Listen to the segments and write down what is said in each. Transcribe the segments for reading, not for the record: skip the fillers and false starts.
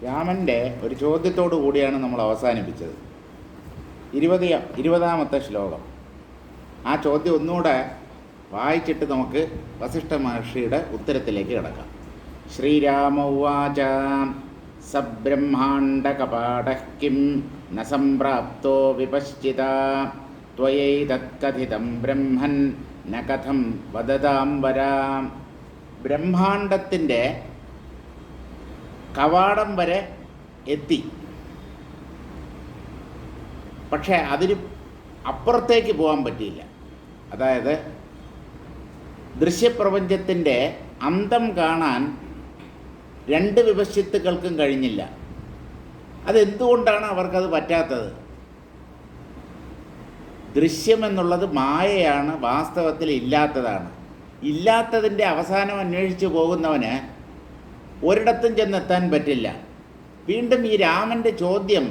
രാമൻ്റെ ഒരു ചോദ്യത്തോടു കൂടിയാണ് നമ്മൾ അവസാനിപ്പിച്ചത്. 20ാമത്തെ ശ്ലോകം. ആ ചോദ്യം ഒന്നുകൂടെ വായിച്ചിട്ട് നമുക്ക് വസിഷ്ഠ മഹർഷിയുടെ ഉത്തരത്തിലേക്ക് കിടക്കാം. ശ്രീരാമ ഉവാച സബ്രഹ്മാണ്ഡകപാടഃ കിം ന സംപ്രാപ്തോ വിപശ്ചിത ത്വയൈതത്കഥിതം ബ്രഹ്മൻ ന കഥം വദതാംബര. ബ്രഹ്മാണ്ഡത്തിൻ്റെ കവാടം വരെ എത്തി, പക്ഷേ അതിന് അപ്പുറത്തേക്ക് പോകാൻ പറ്റിയില്ല. അതായത് ദൃശ്യപ്രപഞ്ചത്തിൻ്റെ അന്തം കാണാൻ രണ്ട് വിപശ്ചിത്തുക്കൾക്കും കഴിഞ്ഞില്ല. അതെന്തുകൊണ്ടാണ് അവർക്കത് പറ്റാത്തത്? ദൃശ്യമെന്നുള്ളത് മായയാണ്, വാസ്തവത്തിൽ ഇല്ലാത്തതാണ്. ഇല്ലാത്തതിൻ്റെ അവസാനം അന്വേഷിച്ച് പോകുന്നവന് ഒരിടത്തും ചെന്നെത്താൻ പറ്റില്ല. വീണ്ടും ഈ രാമൻ്റെ ചോദ്യം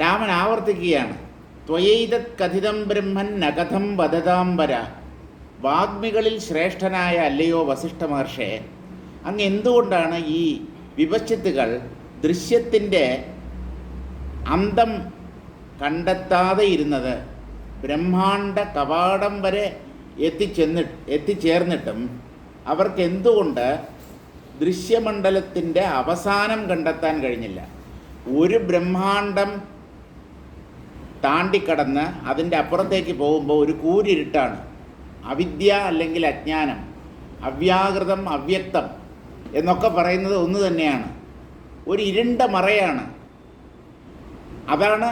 രാമൻ ആവർത്തിക്കുകയാണ്. ത്വയൈതത് കഥിതം ബ്രഹ്മൻ നകഥം വദതാംബര. വാഗ്മികളിൽ ശ്രേഷ്ഠനായ അല്ലയോ വസിഷ്ഠ മഹർഷേ, അങ്ങ് എന്തുകൊണ്ടാണ് ഈ വിപശ്ചിത്തുകൾ ദൃശ്യത്തിൻ്റെ അന്തം കണ്ടെത്താതെ ഇരുന്നത്? ബ്രഹ്മാണ്ഡ കവാടം വരെ എത്തിച്ചേർന്നിട്ടും അവർക്ക് എന്തുകൊണ്ട് ദൃശ്യമണ്ഡലത്തിൻ്റെ അവസാനം കണ്ടെത്താൻ കഴിഞ്ഞില്ല? ഒരു ബ്രഹ്മാണ്ഡം താണ്ടിക്കടന്ന് അതിൻ്റെ അപ്പുറത്തേക്ക് പോകുമ്പോൾ ഒരു കൂരിരുട്ടാണ്. അവിദ്യ അല്ലെങ്കിൽ അജ്ഞാനം, അവ്യാകൃതം, അവ്യക്തം എന്നൊക്കെ പറയുന്നത് ഒന്ന് തന്നെയാണ്. ഒരു ഇരുണ്ട മറയാണ്. അതാണ്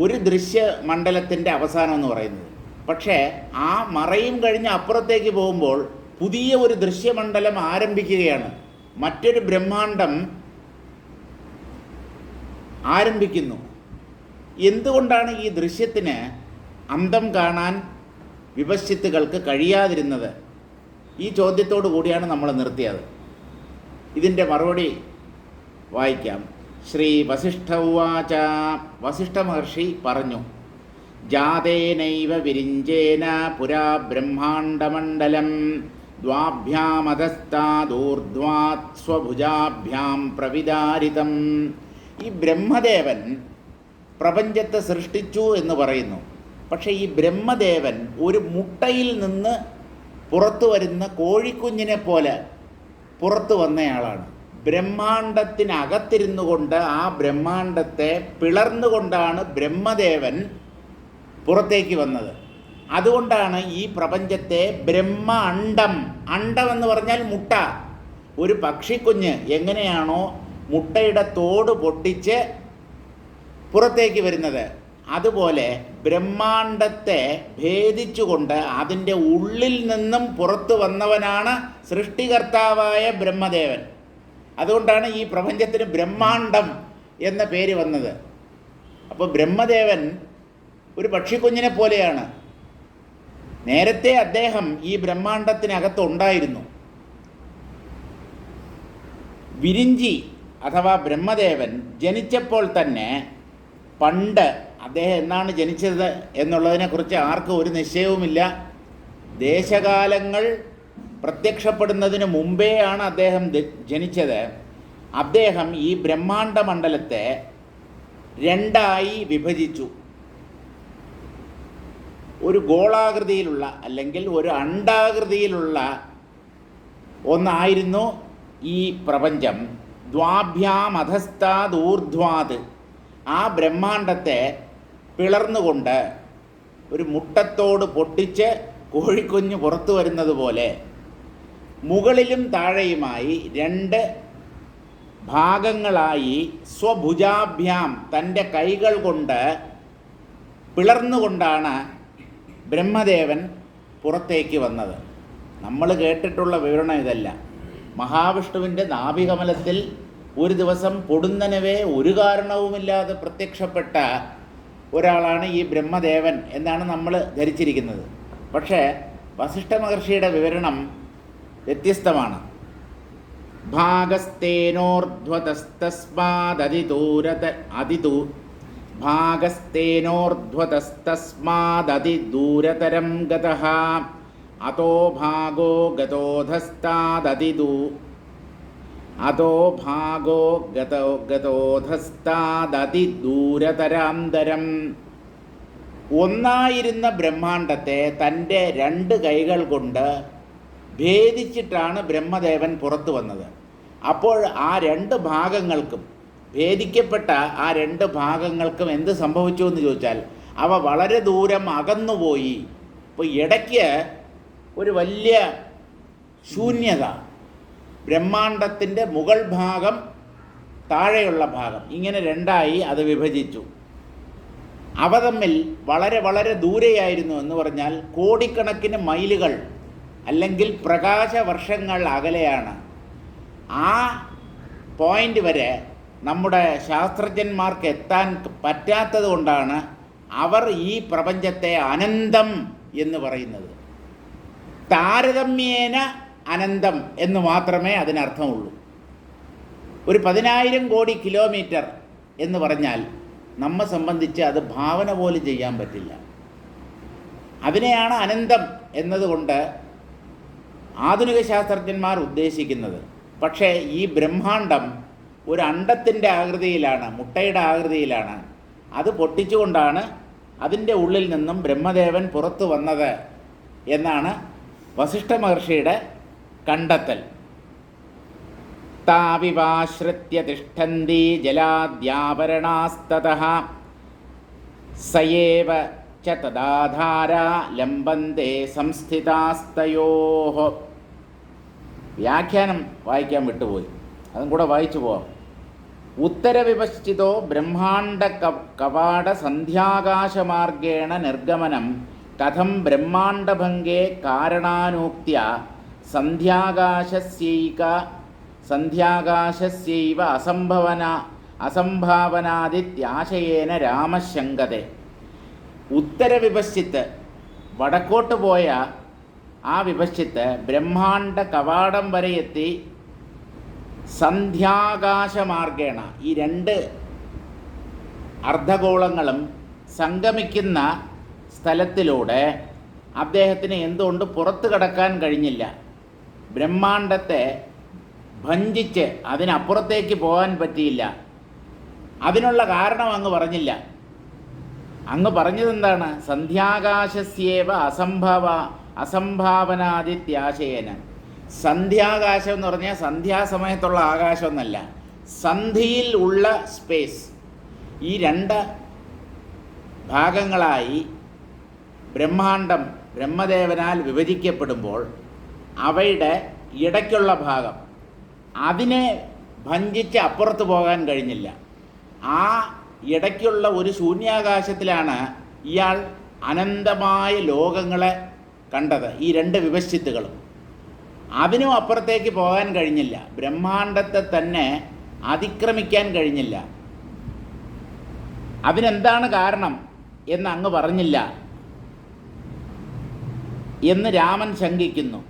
ഒരു ദൃശ്യമണ്ഡലത്തിൻ്റെ അവസാനം എന്ന് പറയുന്നത്. പക്ഷേ ആ മറയും കഴിഞ്ഞ് അപ്പുറത്തേക്ക് പോകുമ്പോൾ പുതിയ ഒരു ദൃശ്യമണ്ഡലം ആരംഭിക്കുകയാണ്. മറ്റൊരു ബ്രഹ്മാണ്ഡം ആരംഭിക്കുന്നു. എന്തുകൊണ്ടാണ് ഈ ദൃശ്യത്തിന് അന്തം കാണാൻ വിപശ്ചിത്തുകൾക്ക് കഴിയാതിരുന്നത്? ഈ ചോദ്യത്തോടു കൂടിയാണ് നമ്മൾ നിർത്തിയത്. ഇതിൻ്റെ മറുപടി വായിക്കാം. ശ്രീ വസിഷ്ഠ ഉവാച. വസിഷ്ഠ മഹർഷി പറഞ്ഞു, ജാതേനൈവ വിരിഞ്ചേന പുരാ ബ്രഹ്മാണ്ഡമണ്ഡലം ദ്വാഭ്യാമധസ്താദൂർധ്വാത് സ്വഭുജാഭ്യാം പ്രവിദാരിതം. ഈ ബ്രഹ്മദേവൻ പ്രപഞ്ചത്തെ സൃഷ്ടിച്ചു എന്ന് പറയുന്നു. പക്ഷേ ഈ ബ്രഹ്മദേവൻ ഒരു മുട്ടയിൽ നിന്ന് പുറത്തു വരുന്ന കോഴിക്കുഞ്ഞിനെ പോലെ പുറത്തു വന്നയാളാണ്. ബ്രഹ്മാണ്ഡത്തിനകത്തിരുന്നു കൊണ്ട് ആ ബ്രഹ്മാണ്ഡത്തെ പിളർന്നുകൊണ്ടാണ് ബ്രഹ്മദേവൻ പുറത്തേക്ക് വന്നത്. അതുകൊണ്ടാണ് ഈ പ്രപഞ്ചത്തെ ബ്രഹ്മ അണ്ഡം, അണ്ഡം എന്ന് പറഞ്ഞാൽ മുട്ട, ഒരു പക്ഷിക്കുഞ്ഞ് എങ്ങനെയാണോ മുട്ടയുടെ തോട് പൊട്ടിച്ച് പുറത്തേക്ക് വരുന്നത്, അതുപോലെ ബ്രഹ്മാണ്ഡത്തെ ഭേദിച്ചുകൊണ്ട് അതിൻ്റെ ഉള്ളിൽ നിന്നും പുറത്തു വന്നവനാണ് സൃഷ്ടികർത്താവായ ബ്രഹ്മദേവൻ. അതുകൊണ്ടാണ് ഈ പ്രപഞ്ചത്തിന് ബ്രഹ്മാണ്ഡം എന്ന പേര് വന്നത്. അപ്പോൾ ബ്രഹ്മദേവൻ ഒരു പക്ഷിക്കുഞ്ഞിനെ പോലെയാണ്. നേരത്തെ അദ്ദേഹം ഈ ബ്രഹ്മാണ്ഡത്തിനകത്തുണ്ടായിരുന്നു. വിരിഞ്ചി അഥവാ ബ്രഹ്മദേവൻ ജനിച്ചപ്പോൾ തന്നെ, പണ്ട് അദ്ദേഹം എന്നാണ് ജനിച്ചത് എന്നുള്ളതിനെക്കുറിച്ച് ആർക്കും ഒരു നിശ്ചയവുമില്ല. ദേശകാലങ്ങൾ പ്രത്യക്ഷപ്പെടുന്നതിന് മുമ്പേയാണ് അദ്ദേഹം ജനിച്ചത്. അദ്ദേഹം ഈ ബ്രഹ്മാണ്ഡ മണ്ഡലത്തെ രണ്ടായി വിഭജിച്ചു. ഒരു ഗോളാകൃതിയിലുള്ള അല്ലെങ്കിൽ ഒരു അണ്ഡാകൃതിയിലുള്ള ഒന്നായിരുന്നു ഈ പ്രപഞ്ചം. ദ്വാഭ്യാമധസ്താദൂർധ്വാത്. ആ ബ്രഹ്മാണ്ഡത്തെ പിളർന്നുകൊണ്ട് ഒരു മുട്ടത്തോട് പൊട്ടിച്ച് കോഴിക്കുഞ്ഞ് പുറത്തു വരുന്നത് പോലെ മുകളിലും താഴെയുമായി രണ്ട് ഭാഗങ്ങളായി സ്വഭുജാഭ്യാം, തൻ്റെ കൈകൾ കൊണ്ട് പിളർന്നുകൊണ്ടാണ് ബ്രഹ്മദേവൻ പുറത്തേക്ക് വന്നത്. നമ്മൾ കേട്ടിട്ടുള്ള വിവരണം ഇതല്ല. മഹാവിഷ്ണുവിൻ്റെ നാഭികമലത്തിൽ ഒരു ദിവസം പൊടുന്നനവേ ഒരു കാരണവുമില്ലാതെ പ്രത്യക്ഷപ്പെട്ട ഒരാളാണ് ഈ ബ്രഹ്മദേവൻ എന്നാണ് നമ്മൾ ധരിച്ചിരിക്കുന്നത്. പക്ഷേ വസിഷ്ഠ മഹർഷിയുടെ വിവരണം വ്യത്യസ്തമാണ്. ഭാഗസ്തേനോർധ്വതസ്തസ്മാദതിദൂരതരം ഗതഃ അതോ ഭാഗോ ഗതോധസ്താദതിദൂ അതോ ഭാഗോ ഗതോധസ്താദതിദൂരതരാന്തരം. ഒന്നായിരുന്ന ബ്രഹ്മാണ്ടത്തെ തൻ്റെ രണ്ട് കൈകൾ കൊണ്ട് ഭേദിച്ചിട്ടാണ് ബ്രഹ്മദേവൻ പുറത്തു വന്നത്. അപ്പോൾ ആ രണ്ട് ഭാഗങ്ങൾക്കും, ഭേദിക്കപ്പെട്ട ആ രണ്ട് ഭാഗങ്ങൾക്കും എന്ത് സംഭവിച്ചു എന്ന് ചോദിച്ചാൽ അവ വളരെ ദൂരം അകന്നുപോയി. ഇപ്പോൾ ഇടയ്ക്ക് ഒരു വലിയ ശൂന്യത, ബ്രഹ്മാണ്ടത്തിൻ്റെ മുകൾ ഭാഗം, താഴെയുള്ള ഭാഗം, ഇങ്ങനെ രണ്ടായി അത് വിഭജിച്ചു. അവ തമ്മിൽ വളരെ വളരെ ദൂരെയായിരുന്നു. എന്ന് പറഞ്ഞാൽ കോടിക്കണക്കിന് മൈലുകൾ അല്ലെങ്കിൽ പ്രകാശവർഷങ്ങൾ അകലെയാണ്. ആ പോയിൻ്റ് വരെ നമ്മുടെ ശാസ്ത്രജ്ഞന്മാർക്ക് എത്താൻ പറ്റാത്തത് കൊണ്ടാണ് അവർ ഈ പ്രപഞ്ചത്തെ അനന്തം എന്ന് പറയുന്നത്. താരതമ്യേന അനന്തം എന്ന് മാത്രമേ അതിനർത്ഥമുള്ളൂ. ഒരു 10,000 കോടി കിലോമീറ്റർ എന്ന് പറഞ്ഞാൽ നമ്മെ സംബന്ധിച്ച് അത് ഭാവന പോലും ചെയ്യാൻ പറ്റില്ല. അതിനെയാണ് അനന്തം എന്നതുകൊണ്ട് ആധുനിക ശാസ്ത്രജ്ഞന്മാർ ഉദ്ദേശിക്കുന്നത്. പക്ഷേ ഈ ബ്രഹ്മാണ്ടം ഒരു അണ്ടത്തിൻ്റെ ആകൃതിയിലാണ്, മുട്ടയുടെ ആകൃതിയിലാണ്. അത് പൊട്ടിച്ചുകൊണ്ടാണ് അതിൻ്റെ ഉള്ളിൽ നിന്നും ബ്രഹ്മദേവൻ പുറത്തു വന്നത് എന്നാണ് വസിഷ്ഠ മഹർഷിയുടെ കണ്ടെത്തൽ. താവിവാശ്രിത്യ തിഷ്ഠന്തി ജലാദ്യാപരണാസ്തതഃ സയേവ ച തദാധാര ലംബന്തേ സംസ്ഥിതാസ്തയോഃ. വ്യാഖ്യാനം വായിക്കാൻ വിട്ടുപോയി, അതും കൂടെ വായിച്ചു പോവാം. ഉത്തരവിപശ്ചിതോ ബ്രഹ്മാണ്ഡ കവാട സന്ധ്യാകാശമാർഗേണ നിർഗമനം കഥം ബ്രഹ്മാണ്ഡഭംഗേ കാരണാനൂക്ത്യ സന്ധ്യാകാശസ്യൈവ അസംഭാവനാദിത്യാശയേന രാമശങ്കതെ. ഉത്തരവിപശ്ചിത്ത്, വടക്കോട്ട് പോയ ആ വിപശ്ചിത്ത് ബ്രഹ്മാണ്ഡ കവാടം വരെ എത്തി സന്ധ്യാകാശമാർഗേണ, ഈ രണ്ട് അർദ്ധഗോളങ്ങളും സംഗമിക്കുന്ന സ്ഥലത്തിലൂടെ അദ്ദേഹത്തിന് എന്തുകൊണ്ട് പുറത്തു കടക്കാൻ കഴിഞ്ഞില്ല? ബ്രഹ്മാണ്ടത്തെ ഭഞ്ജിച്ച് അതിനപ്പുറത്തേക്ക് പോകാൻ പറ്റിയില്ല. അതിനുള്ള കാരണം അങ്ങ് പറഞ്ഞില്ല. അങ്ങ് പറഞ്ഞതെന്താണ്? സന്ധ്യാകാശസ്യേവ അസംഭാവനാദിത്യാശയേന. സന്ധ്യാകാശം എന്ന് പറഞ്ഞാൽ സന്ധ്യാസമയത്തുള്ള ആകാശം എന്നല്ല, സന്ധിയിൽ ഉള്ള സ്പേസ്. ഈ രണ്ട് ഭാഗങ്ങളായി ബ്രഹ്മാണ്ടം ബ്രഹ്മദേവനാൽ വിഭജിക്കപ്പെടുമ്പോൾ അവയുടെ ഇടയ്ക്കുള്ള ഭാഗം, അതിനെ ഭഞ്ജിച്ച് അപ്പുറത്ത് പോകാൻ കഴിഞ്ഞില്ല. ആ ഇടയ്ക്കുള്ള ഒരു ശൂന്യാകാശത്തിലാണ് ഇയാൾ അനന്തമായ ലോകങ്ങളെ കണ്ടത്, ഈ രണ്ട് വിപശ്ചിത്തുകളും. അതിനും അപ്പുറത്തേക്ക് പോകാൻ കഴിഞ്ഞില്ല. ബ്രഹ്മാണ്ടത്തെ തന്നെ അതിക്രമിക്കാൻ കഴിഞ്ഞില്ല. അതിനെന്താണ് കാരണം എന്ന് അങ്ങ് പറഞ്ഞില്ല എന്ന് രാമൻ ശങ്കിക്കുന്നു.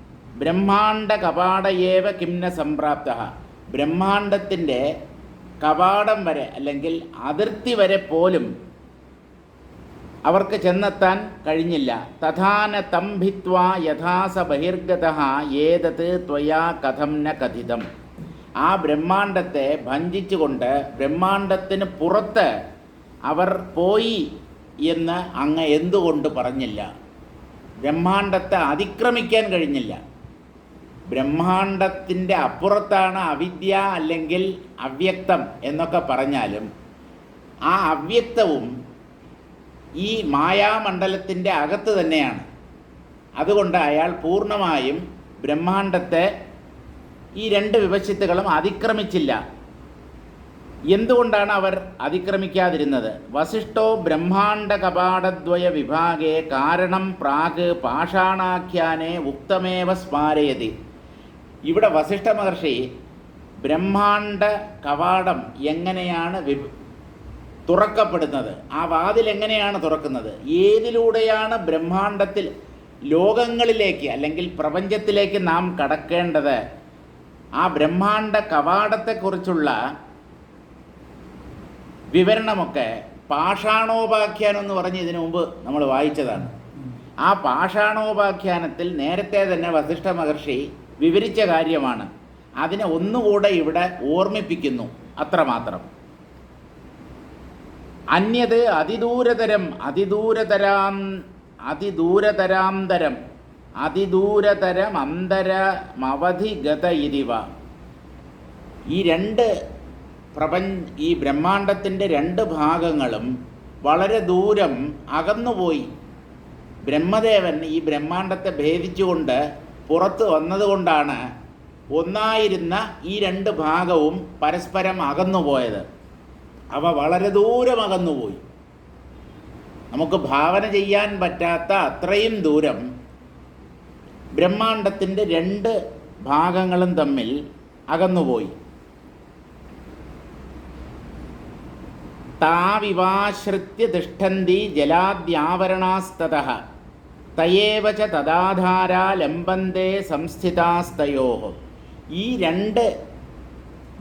ബ്രഹ്മാണ്ഡ കപാടയേവ കിംന സംപ്രാപ്ത. ബ്രഹ്മാണ്ടത്തിൻ്റെ കവാടം വരെ അല്ലെങ്കിൽ അതിർത്തി വരെ പോലും അവർക്ക് ചെന്നെത്താൻ കഴിഞ്ഞില്ല. തഥാന തംഭിത്വാ യഥാസ ബഹിർഗതഃ ഏതത് ത്വയാ കഥം ന കഥിതം. ആ ബ്രഹ്മാണ്ടത്തെ ഭഞ്ജിച്ചുകൊണ്ട് ബ്രഹ്മാണ്ടത്തിന് പുറത്ത് അവർ പോയി എന്ന് അങ്ങ് എന്തുകൊണ്ട് പറഞ്ഞില്ല? ബ്രഹ്മാണ്ടത്തെ അതിക്രമിക്കാൻ കഴിഞ്ഞില്ല. ബ്രഹ്മാണ്ടത്തിൻ്റെ അപ്പുറത്താണ് അവിദ്യ അല്ലെങ്കിൽ അവ്യക്തം എന്നൊക്കെ പറഞ്ഞാലും ആ അവ്യക്തവും ഈ മായാമണ്ഡലത്തിൻ്റെ അകത്ത് തന്നെയാണ്. അതുകൊണ്ട് അയാൾ പൂർണ്ണമായും ബ്രഹ്മാണ്ടത്തെ ഈ രണ്ട് വിപശ്ചിത്തുകളും അതിക്രമിച്ചില്ല. എന്തുകൊണ്ടാണ് അവർ അതിക്രമിക്കാതിരുന്നത്? വസിഷ്ഠോ ബ്രഹ്മാണ്ഡ കപാടദ്വയ വിഭാഗേ കാരണം പ്രാഗ് പാഷാണാഖ്യാനെ ഉക്തമേവ സ്മാരയതി. ഇവിടെ വസിഷ്ഠ മഹർഷി ബ്രഹ്മാണ്ഡ കവാടം എങ്ങനെയാണ് തുറക്കപ്പെടുന്നത്, ആ വാതിൽ എങ്ങനെയാണ് തുറക്കുന്നത്, ഏതിലൂടെയാണ് ബ്രഹ്മാണ്ടത്തിൽ ലോകങ്ങളിലേക്ക് അല്ലെങ്കിൽ പ്രപഞ്ചത്തിലേക്ക് നാം കടക്കേണ്ടത്, ആ ബ്രഹ്മാണ്ഡ കവാടത്തെക്കുറിച്ചുള്ള വിവരണമൊക്കെ പാഷാണോപാഖ്യാനം എന്ന് പറഞ്ഞ് ഇതിനു മുമ്പ് നമ്മൾ വായിച്ചതാണ്. ആ പാഷാണോപാഖ്യാനത്തിൽ നേരത്തെ തന്നെ വസിഷ്ഠ മഹർഷി വിവരിച്ച കാര്യമാണ്. അതിനെ ഒന്നുകൂടെ ഇവിടെ ഓർമ്മിപ്പിക്കുന്നു, അത്രമാത്രം. അന്യത് അതിദൂരതരം അന്തരമവധിഗത ഇതിവ. ഈ ബ്രഹ്മാണ്ടത്തിൻ്റെ രണ്ട് ഭാഗങ്ങളും വളരെ ദൂരം അകന്നുപോയി. ബ്രഹ്മദേവൻ ഈ ബ്രഹ്മാണ്ടത്തെ ഭേദിച്ചുകൊണ്ട് പുറത്ത് വന്നതുകൊണ്ടാണ് ഒന്നായിരുന്ന ഈ രണ്ട് ഭാഗവും പരസ്പരം അകന്നുപോയത്. അവ വളരെ ദൂരം അകന്നുപോയി. നമുക്ക് ഭാവന ചെയ്യാൻ പറ്റാത്ത അത്രയും ദൂരം ബ്രഹ്മാണ്ടത്തിൻ്റെ രണ്ട് ഭാഗങ്ങളും തമ്മിൽ അകന്നുപോയി. താവിവാശ്രിത്യ തിഷ്ഠന്തി ജലാദ്യാവരണാസ്തതഃ തയേവ ച തദാധാരാ ലംബന്തേ സംസ്ഥിതാസ്തയോഃ. ഈ രണ്ട്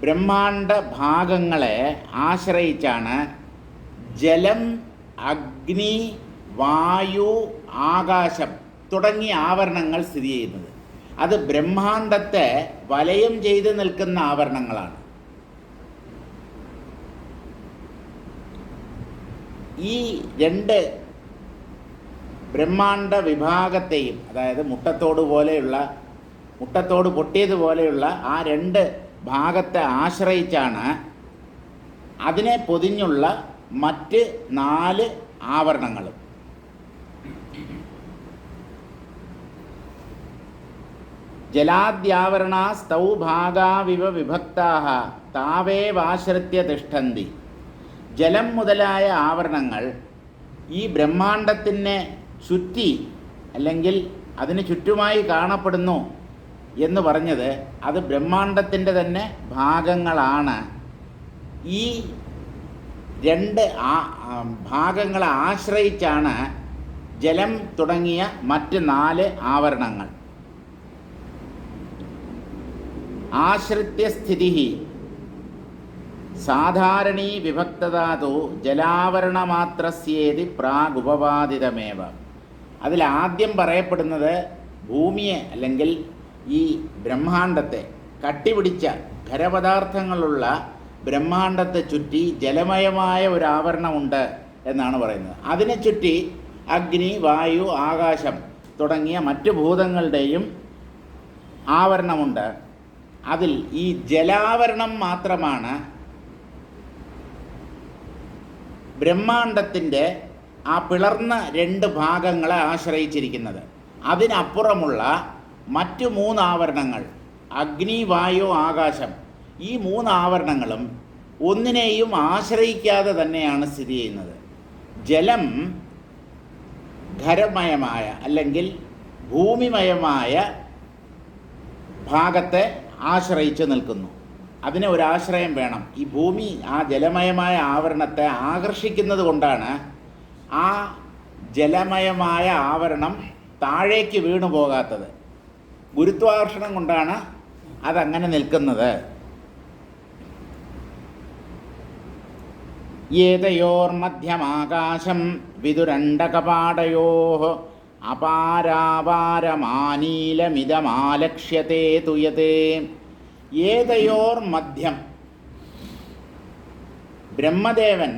ബ്രഹ്മാണ്ട ഭാഗങ്ങളെ ആശ്രയിച്ചാണ് ജലം, അഗ്നി, വായു, ആകാശം തുടങ്ങിയ ആവരണങ്ങൾ സ്ഥിതി ചെയ്യുന്നത്. അത് ബ്രഹ്മാണ്ടത്തെ വലയം ചെയ്ത് നിൽക്കുന്ന ആവരണങ്ങളാണ്. ഈ രണ്ട് ബ്രഹ്മാണ്ട വിഭാഗത്തെയും, അതായത് മുട്ടത്തോട് പൊട്ടിയതുപോലെയുള്ള ആ രണ്ട് ഭാഗത്തെ ആശ്രയിച്ചാണ് അതിനെ പൊതിഞ്ഞുള്ള മറ്റ് 4 ആവരണങ്ങളും. ജലാദ്യാവരണാസ്തൗ ഭാഗാവിവ വിഭക്താഃ താവേവാശ്രിത്യ തിഷ്ഠന്തി. ജലം മുതലായ ആവരണങ്ങൾ ഈ ബ്രഹ്മാണ്ടത്തിനെ ചുറ്റി അല്ലെങ്കിൽ അതിന് ചുറ്റുമായി കാണപ്പെടുന്നു എന്ന് പറഞ്ഞത് അത് ബ്രഹ്മാണ്ടത്തിൻ്റെ തന്നെ ഭാഗങ്ങളാണ്. ഈ രണ്ട് ഭാഗങ്ങളെ ആശ്രയിച്ചാണ് ജലം തുടങ്ങിയ മറ്റ് 4 ആവരണങ്ങൾ. ആശ്രിത്യ സ്ഥിതി സാധാരണീ വിഭക്തതാതു ജലാവരണമാത്രസ്യേതി പ്രാഗുപവാദിതമേവ. അതിലാദ്യം പറയപ്പെടുന്നത് ഭൂമിയെ അല്ലെങ്കിൽ ഈ ബ്രഹ്മാണ്ടത്തെ, കട്ടിപിടിച്ച ഖരപദാർത്ഥങ്ങളുള്ള ബ്രഹ്മാണ്ടത്തെ ചുറ്റി ജലമയമായ ഒരു ആവരണമുണ്ട് എന്നാണ് പറയുന്നത്. അതിനെ ചുറ്റി അഗ്നി, വായു, ആകാശം തുടങ്ങിയ മറ്റു ഭൂതങ്ങളുടെയും ആവരണമുണ്ട്. അതിൽ ഈ ജലാവരണം മാത്രമാണ് ബ്രഹ്മാണ്ടത്തിൻ്റെ ആ പിളർന്ന 2 ഭാഗങ്ങളെ ആശ്രയിച്ചിരിക്കുന്നത്. അതിനപ്പുറമുള്ള മറ്റു 3 ആവരണങ്ങൾ, അഗ്നി, വായു, ആകാശം, ഈ 3 ആവരണങ്ങളും ഒന്നിനെയും ആശ്രയിക്കാതെ തന്നെയാണ് സ്ഥിതി ചെയ്യുന്നത്. ജലം ഖരമയമായ അല്ലെങ്കിൽ ഭൂമിമയമായ ഭാഗത്തെ ആശ്രയിച്ച് നിൽക്കുന്നു. അതിന് ഒരാശ്രയം വേണം. ഈ ഭൂമി ആ ജലമയമായ ആവരണത്തെ ആകർഷിക്കുന്നത് കൊണ്ടാണ് ആ ജലമയമായ ആവരണം താഴേക്ക് വീണു പോകാത്തത്. ഗുരുത്വാകർഷണം കൊണ്ടാണ് അതങ്ങനെ നിൽക്കുന്നത്. ഏതയോർമധ്യമാകാശം വിദുരണ്ടകപാടയോഃ അപാരാപാരമാനീലമിതമാലക്ഷ്യത്തെ തുയതേ. ഏതയോർ മധ്യം. ബ്രഹ്മദേവൻ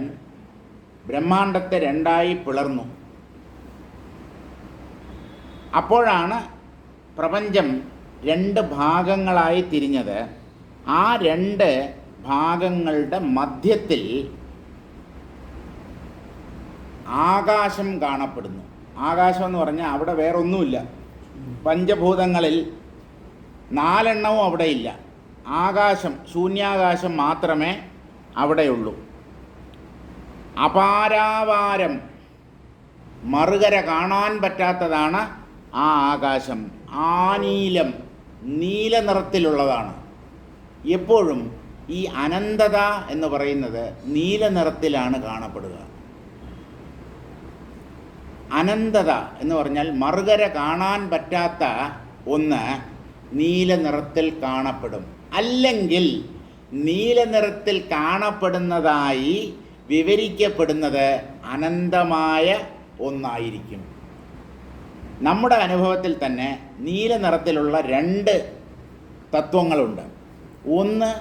ബ്രഹ്മാണ്ടത്തെ 2ആയി പിളർന്നു. അപ്പോഴാണ് പ്രപഞ്ചം 2 ഭാഗങ്ങളായി തിരിഞ്ഞത്. ആ 2 ഭാഗങ്ങളുടെ മധ്യത്തിൽ ആകാശം കാണപ്പെടുന്നു. ആകാശം എന്ന് പറഞ്ഞാൽ അവിടെ വേറൊന്നുമില്ല. പഞ്ചഭൂതങ്ങളിൽ 4 എണ്ണവും അവിടെയില്ല. ആകാശം, ശൂന്യാകാശം മാത്രമേ അവിടെയുള്ളൂ. അപാരാവാരം, മറുകര കാണാൻ പറ്റാത്തതാണ് ആ ആകാശം. ആനീലം, നീല നിറത്തിലുള്ളതാണ്. എപ്പോഴും ഈ അനന്തത എന്ന് പറയുന്നത് നീല നിറത്തിലാണ് കാണപ്പെടുക. അനന്തത എന്ന് പറഞ്ഞാൽ മറുകര കാണാൻ പറ്റാത്ത ഒന്ന് നീല നിറത്തിൽ കാണപ്പെടും. അല്ലെങ്കിൽ നീല നിറത്തിൽ കാണപ്പെടുന്നതായി വിവരിക്കപ്പെടുന്നത് അനന്തമായ ഒന്നായിരിക്കും. നമ്മുടെ അനുഭവത്തിൽ തന്നെ നീല നിറത്തിലുള്ള 2 തത്വങ്ങളുണ്ട്. ഒന്ന്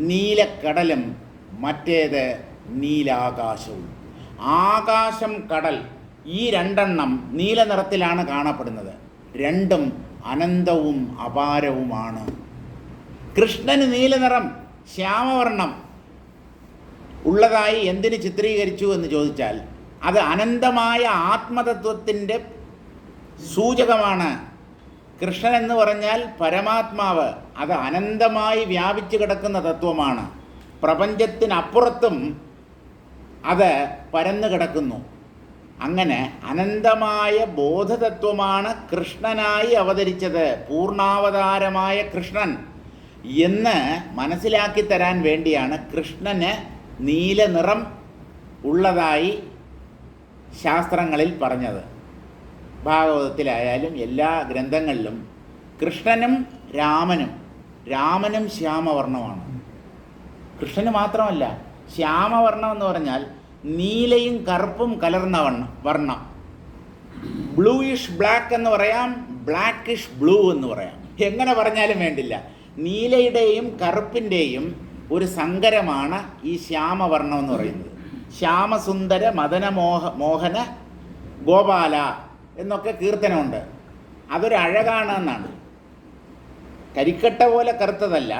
നീലക്കടലും മറ്റേത് നീലാകാശവും. ആകാശം, കടൽ, ഈ രണ്ടെണ്ണം നീല നിറത്തിലാണ് കാണപ്പെടുന്നത്. രണ്ടും അനന്തവും അപാരവുമാണ്. കൃഷ്ണന് നീലനിറം, ശ്യാമവർണം ഉള്ളതായി എന്തിന് ചിത്രീകരിച്ചു എന്ന് ചോദിച്ചാൽ അത് അനന്തമായ ആത്മതത്വത്തിൻ്റെ സൂചകമാണ്. കൃഷ്ണൻ എന്ന് പറഞ്ഞാൽ പരമാത്മാവ്, അത് അനന്തമായി വ്യാപിച്ചു കിടക്കുന്ന തത്വമാണ്. പ്രപഞ്ചത്തിനപ്പുറത്തും അത് പരന്നു കിടക്കുന്നു. അങ്ങനെ അനന്തമായ ബോധതത്വമാണ് കൃഷ്ണനായി അവതരിച്ചത്. പൂർണ്ണാവതാരമായ കൃഷ്ണൻ എന്ന് മനസ്സിലാക്കി തരാൻ വേണ്ടിയാണ് കൃഷ്ണന് നീല നിറം ഉള്ളതായി ശാസ്ത്രങ്ങളിൽ പറഞ്ഞത്. ഭാഗവതത്തിലായാലും എല്ലാ ഗ്രന്ഥങ്ങളിലും കൃഷ്ണനും രാമനും ശ്യാമവർണ്ണമാണ്. കൃഷ്ണന് മാത്രമല്ല, ശ്യാമവർണ്ണം എന്ന് പറഞ്ഞാൽ നീലയും കറുപ്പും കലർന്ന വർണ്ണം. ബ്ലൂയിഷ് ബ്ലാക്ക് എന്ന് പറയാം, ബ്ലാക്കിഷ് ബ്ലൂ എന്ന് പറയാം. എങ്ങനെ പറഞ്ഞാലും വേണ്ടില്ല, നീലയുടെയും കറുപ്പിൻ്റെയും ഒരു സങ്കരമാണ് ഈ ശ്യാമവർണ്ണം എന്ന് പറയുന്നത്. ശ്യാമസുന്ദര മോഹന ഗോപാല എന്നൊക്കെ കീർത്തനമുണ്ട്. അതൊരു അഴകാണ് എന്നാണ്. കരിക്കട്ട പോലെ കറുത്തതല്ല,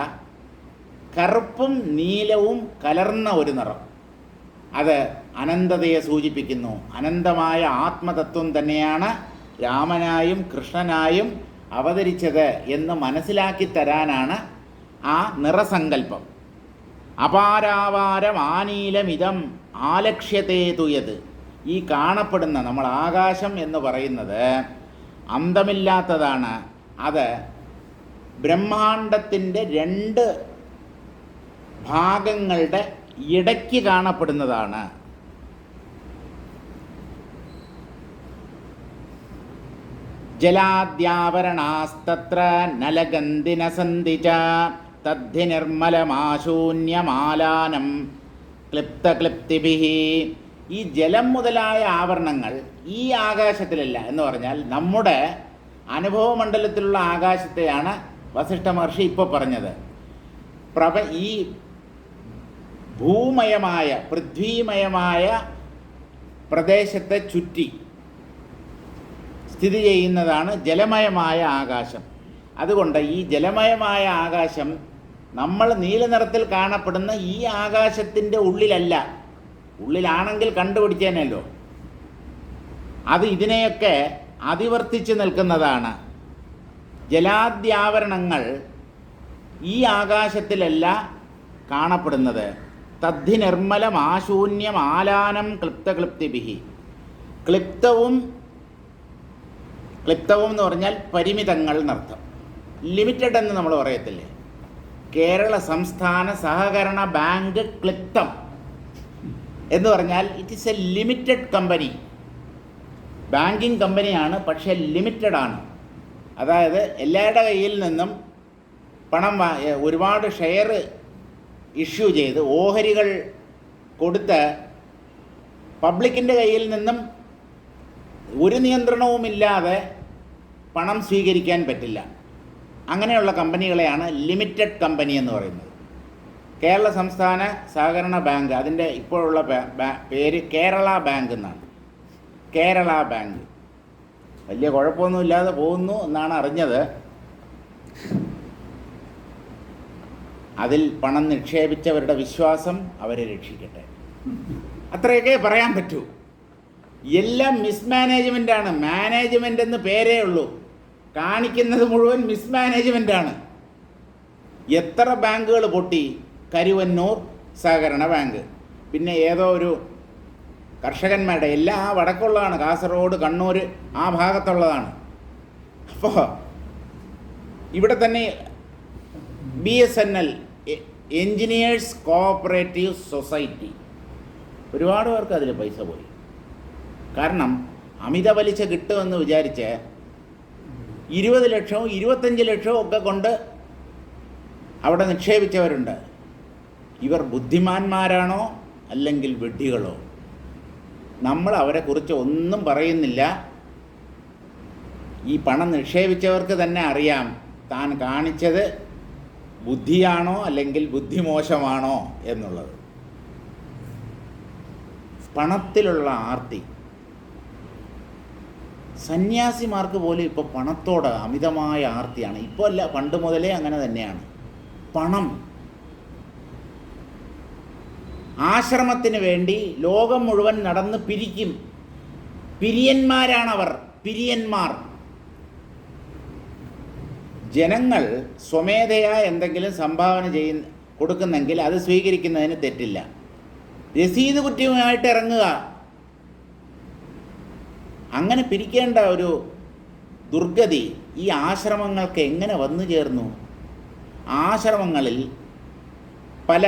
കറുപ്പും നീലവും കലർന്ന ഒരു നിറം. അത് അനന്തതയെ സൂചിപ്പിക്കുന്നു. അനന്തമായ ആത്മതത്വം തന്നെയാണ് രാമനായും കൃഷ്ണനായും അവതരിച്ചത് എന്ന് മനസ്സിലാക്കി തരാനാണ് ആ നിറസങ്കല്പം. അപാരാവാരം ആനീലമിതം ആലക്ഷ്യത്തെ തുയത്. ഈ കാണപ്പെടുന്ന നമ്മൾ ആകാശം എന്ന് പറയുന്നത് അന്തമില്ലാത്തതാണ്. അത് ബ്രഹ്മാണ്ടത്തിൻ്റെ രണ്ട് ഭാഗങ്ങളുടെ ഇടയ്ക്ക് കാണപ്പെടുന്നതാണ്. ജലാദ്യാവരണാസ്തത്ര നലഗന്ധിന സന്ധിച തദ്ധി നിർമ്മലമാശൂന്യമാലാനം ക്ലിപ്തക്ലിപ്തിഭിഹി. ഈ ജലം മുതലായ ആവരണങ്ങൾ ഈ ആകാശത്തിലല്ല എന്ന് പറഞ്ഞാൽ നമ്മുടെ അനുഭവമണ്ഡലത്തിലുള്ള ആകാശത്തെയാണ് വസിഷ്ഠ മഹർഷി ഇപ്പോൾ പറഞ്ഞത്. ഈ ഭൂമയമായ പൃഥ്വിമയമായ പ്രദേശത്തെ ചുറ്റി സ്ഥിതി ചെയ്യുന്നതാണ് ജലമയമായ ആകാശം. അതുകൊണ്ട് ഈ ജലമയമായ ആകാശം നമ്മൾ നീലനിറത്തിൽ കാണപ്പെടുന്ന ഈ ആകാശത്തിൻ്റെ ഉള്ളിലല്ല. ഉള്ളിലാണെങ്കിൽ കണ്ടുപിടിച്ചേനല്ലോ. അത് ഇതിനെയൊക്കെ അതിവർത്തിച്ച് നിൽക്കുന്നതാണ്. ജലാദ്യാവരണങ്ങൾ ഈ ആകാശത്തിലല്ല കാണപ്പെടുന്നത്. തദ്ധി നിർമ്മലം ആശൂന്യം ആലാനം ക്ലിപ്തക്ലിപ്തിഭിഹി. ക്ലിപ്തവും എന്ന് പറഞ്ഞാൽ പരിമിതങ്ങൾ എന്നർത്ഥം. ലിമിറ്റഡ് എന്ന് നമ്മൾ പറയത്തില്ലേ. കേരള സംസ്ഥാന സഹകരണ ബാങ്ക് ക്ലിപ്തം എന്ന് പറഞ്ഞാൽ it is A limited company. Banking കമ്പനിയാണ്, പക്ഷേ ലിമിറ്റഡ് ആണ്. അതായത് എല്ലാവരുടെ കയ്യിൽ നിന്നും പണം ഒരുപാട് ഷെയർ ഇഷ്യൂ ചെയ്ത് ഓഹരികൾ കൊടുത്ത് പബ്ലിക്കിൻ്റെ കയ്യിൽ നിന്നും ഒരു നിയന്ത്രണവുമില്ലാതെ പണം സ്വീകരിക്കാൻ പറ്റില്ല. അങ്ങനെയുള്ള കമ്പനികളെയാണ് ലിമിറ്റഡ് കമ്പനി എന്ന് പറയുന്നത്. കേരള സംസ്ഥാന സഹകരണ ബാങ്ക്, അതിൻ്റെ ഇപ്പോഴുള്ള പേര് കേരള ബാങ്ക് എന്നാണ്. കേരള ബാങ്ക് വലിയ കുഴപ്പമൊന്നുമില്ലാതെ പോകുന്നു എന്നാണ് അറിഞ്ഞത്. അതിൽ പണം നിക്ഷേപിച്ചവരുടെ വിശ്വാസം അവരെ രക്ഷിക്കട്ടെ, അത്രയൊക്കെ പറയാൻ പറ്റൂ. എല്ലാം മിസ്മാനേജ്മെൻ്റാണ്. മാനേജ്മെൻ്റ് എന്ന് പേരേ ഉള്ളൂ, കാണിക്കുന്നത് മുഴുവൻ മിസ്മാനേജ്മെൻ്റാണ്. എത്ര ബാങ്കുകൾ പൊട്ടി. കരുവന്നൂർ സഹകരണ ബാങ്ക്, പിന്നെ ഏതോ ഒരു കർഷകന്മാരുടെ, എല്ലാം ആ വടക്കുള്ളതാണ്, കാസർഗോഡ് കണ്ണൂർ ആ ഭാഗത്തുള്ളതാണ്. അപ്പോൾ ഇവിടെ തന്നെ BSNL എൻജിനീയേഴ്സ് കോഓപ്പറേറ്റീവ് സൊസൈറ്റി, ഒരുപാട് പേർക്ക് അതിൽ പൈസ പോയി. കാരണം അമിത പലിശ കിട്ടുമെന്ന് വിചാരിച്ച് 20 ലക്ഷവും 25 ലക്ഷവും ഒക്കെ കൊണ്ട് അവിടെ നിക്ഷേപിച്ചവരുണ്ട്. ഇവർ ബുദ്ധിമാന്മാരാണോ അല്ലെങ്കിൽ വിഡ്ഢികളോ? നമ്മൾ അവരെക്കുറിച്ച് ഒന്നും പറയുന്നില്ല. ഈ പണം നിക്ഷേപിച്ചവർക്ക് തന്നെ അറിയാം താൻ കാണിച്ചത് ബുദ്ധിയാണോ അല്ലെങ്കിൽ ബുദ്ധിമോശമാണോ എന്നുള്ളത്. പണത്തിലുള്ള ആർത്തി, സന്യാസിമാർക്ക് പോലും ഇപ്പോൾ പണത്തോട് അമിതമായ ആർത്തിയാണ്. ഇപ്പോൾ അല്ല, പണ്ട് മുതലേ അങ്ങനെ തന്നെയാണ്. പണം, ആശ്രമത്തിന് വേണ്ടി ലോകം മുഴുവൻ നടന്ന് പിരിക്കും. പിരിയന്മാരാണവർ, പിരിയന്മാർ. ജനങ്ങൾ സ്വമേധയാ എന്തെങ്കിലും സംഭാവന കൊടുക്കുന്നെങ്കിൽ അത് സ്വീകരിക്കുന്നതിന് തെറ്റില്ല. രസീത് കുറ്റിയുമായിട്ട് ഇറങ്ങുക. അങ്ങനെ പിരിക്കേണ്ട ഒരു ദുർഗതി ഈ ആശ്രമങ്ങൾക്ക് എങ്ങനെ വന്നു ചേർന്നു? ആശ്രമങ്ങളിൽ പല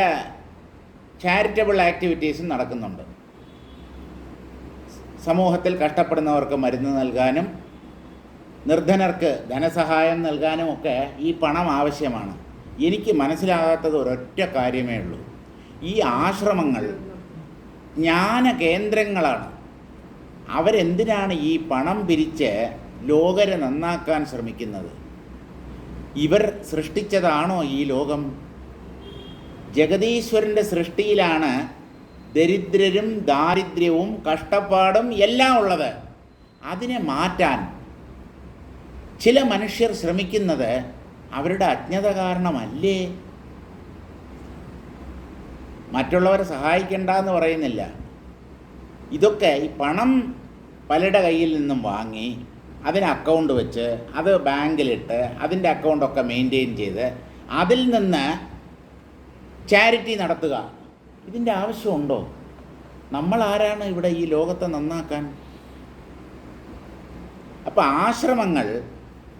ചാരിറ്റബിൾ ആക്ടിവിറ്റീസും നടക്കുന്നുണ്ട്. സമൂഹത്തിൽ കഷ്ടപ്പെടുന്നവർക്ക് മരുന്ന് നൽകാനും നിർധനർക്ക് ധനസഹായം നൽകാനും ഒക്കെ ഈ പണം ആവശ്യമാണ്. എനിക്ക് മനസ്സിലാകാത്തത് ഒരൊറ്റ കാര്യമേ ഉള്ളൂ. ഈ ആശ്രമങ്ങൾ ജ്ഞാന കേന്ദ്രങ്ങളാണ്. അവരെന്തിനാണ് ഈ പണം പിരിച്ച് ലോകരെ നന്നാക്കാൻ ശ്രമിക്കുന്നത്? ഇവർ സൃഷ്ടിച്ചതാണോ ഈ ലോകം? ജഗദീശ്വരൻ്റെ സൃഷ്ടിയിലാണ് ദരിദ്രരും ദാരിദ്ര്യവും കഷ്ടപ്പാടും എല്ലാം ഉള്ളത്. അതിനെ മാറ്റാൻ ചില മനുഷ്യർ ശ്രമിക്കുന്നത് അവരുടെ അജ്ഞത കാരണമല്ലേ? മറ്റുള്ളവരെ സഹായിക്കണ്ടെന്ന് പറയുന്നില്ല. ഇതൊക്കെ ഈ പണം പലരുടെ കയ്യിൽ നിന്നും വാങ്ങി അതിന് അക്കൗണ്ട് വെച്ച് അത് ബാങ്കിലിട്ട് അതിൻ്റെ അക്കൗണ്ടൊക്കെ മെയിൻറ്റെയിൻ ചെയ്ത് അതിൽ നിന്ന് ചാരിറ്റി നടത്തുക, ഇതിൻ്റെ ആവശ്യമുണ്ടോ? നമ്മൾ ആരാണ് ഇവിടെ ഈ ലോകത്തെ നന്നാക്കാൻ? അപ്പോൾ ആശ്രമങ്ങൾ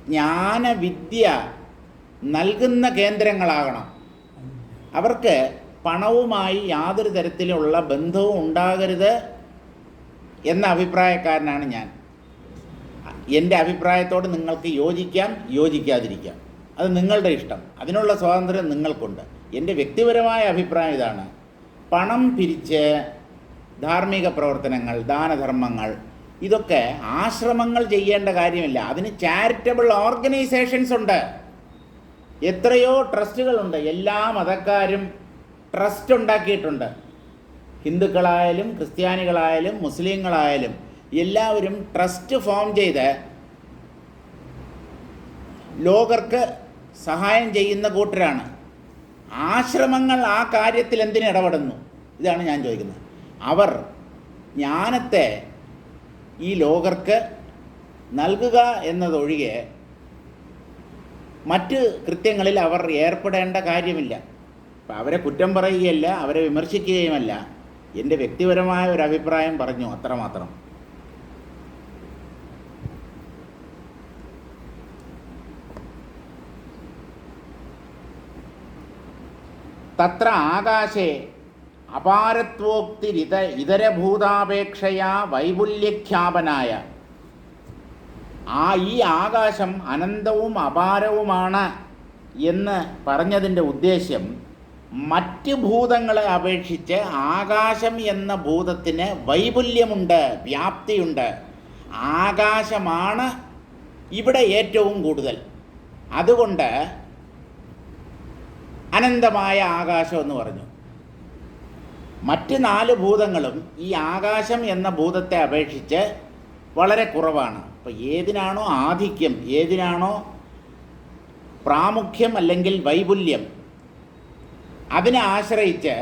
ജ്ഞാനവിദ്യ നൽകുന്ന കേന്ദ്രങ്ങളാകണം. അവർക്ക് പണവുമായി യാതൊരു തരത്തിലുള്ള ബന്ധവും ഉണ്ടാകരുത് എന്ന അഭിപ്രായക്കാരനാണ് ഞാൻ. എൻ്റെ അഭിപ്രായത്തോട് നിങ്ങൾക്ക് യോജിക്കാം, യോജിക്കാതിരിക്കാം, അത് നിങ്ങളുടെ ഇഷ്ടം, അതിനുള്ള സ്വാതന്ത്ര്യം നിങ്ങൾക്കുണ്ട്. എൻ്റെ വ്യക്തിപരമായ അഭിപ്രായം ഇതാണ്: പണം പിരിച്ച് ധാർമ്മിക പ്രവർത്തനങ്ങൾ, ദാനധർമ്മങ്ങൾ, ഇതൊക്കെ ആശ്രമങ്ങൾ ചെയ്യേണ്ട കാര്യമില്ല. അതിന് ചാരിറ്റബിൾ ഓർഗനൈസേഷൻസ് ഉണ്ട്, എത്രയോ ട്രസ്റ്റുകളുണ്ട്. എല്ലാ മതക്കാരും ട്രസ്റ്റ് ഉണ്ടാക്കിയിട്ടുണ്ട്. ഹിന്ദുക്കളായാലും ക്രിസ്ത്യാനികളായാലും മുസ്ലിങ്ങളായാലും എല്ലാവരും ട്രസ്റ്റ് ഫോം ചെയ്ത് ലോകർക്ക് സഹായം ചെയ്യുന്ന കൂട്ടരാണ്. ആശ്രമങ്ങൾ ആ കാര്യത്തിൽ എന്തിന് ഇടപെടുന്നു? ഇതാണ് ഞാൻ ചോദിക്കുന്നത്. അവർ ജ്ഞാനത്തെ ഈ ലോകർക്ക് നൽകുക എന്നതൊഴികെ മറ്റ് കൃത്യങ്ങളിൽ അവർ ഏർപ്പെടേണ്ട കാര്യമില്ല. അപ്പം അവരെ കുറ്റം പറയുകയല്ല, അവരെ വിമർശിക്കുകയുമല്ല. എൻ്റെ വ്യക്തിപരമായ ഒരു അഭിപ്രായം പറഞ്ഞു, അത്രമാത്രം. തത്ര ആകാശേ അപാരത്വോക്തിരിത ഇതരഭൂതാപേക്ഷയാ വൈപുല്യഖ്യാപനായ. ഈ ആകാശം അനന്തവും അപാരവുമാണ് എന്ന് പറഞ്ഞതിൻ്റെ ഉദ്ദേശ്യം, മറ്റ് ഭൂതങ്ങളെ അപേക്ഷിച്ച് ആകാശം എന്ന ഭൂതത്തിന് വൈപുല്യമുണ്ട്, വ്യാപ്തിയുണ്ട്. ആകാശമാണ് ഇവിടെ ഏറ്റവും കൂടുതൽ. അതുകൊണ്ട് അനന്തമായ ആകാശം എന്ന് പറഞ്ഞു. മറ്റ് 4 ഭൂതങ്ങളും ഈ ആകാശം എന്ന ഭൂതത്തെ അപേക്ഷിച്ച് വളരെ കുറവാണ്. അപ്പോൾ ഏതിനാണോ ആധിക്യം, ഏതിനാണോ പ്രാമുഖ്യം അല്ലെങ്കിൽ വൈപുല്യം, അതിനെ ആശ്രയിച്ച്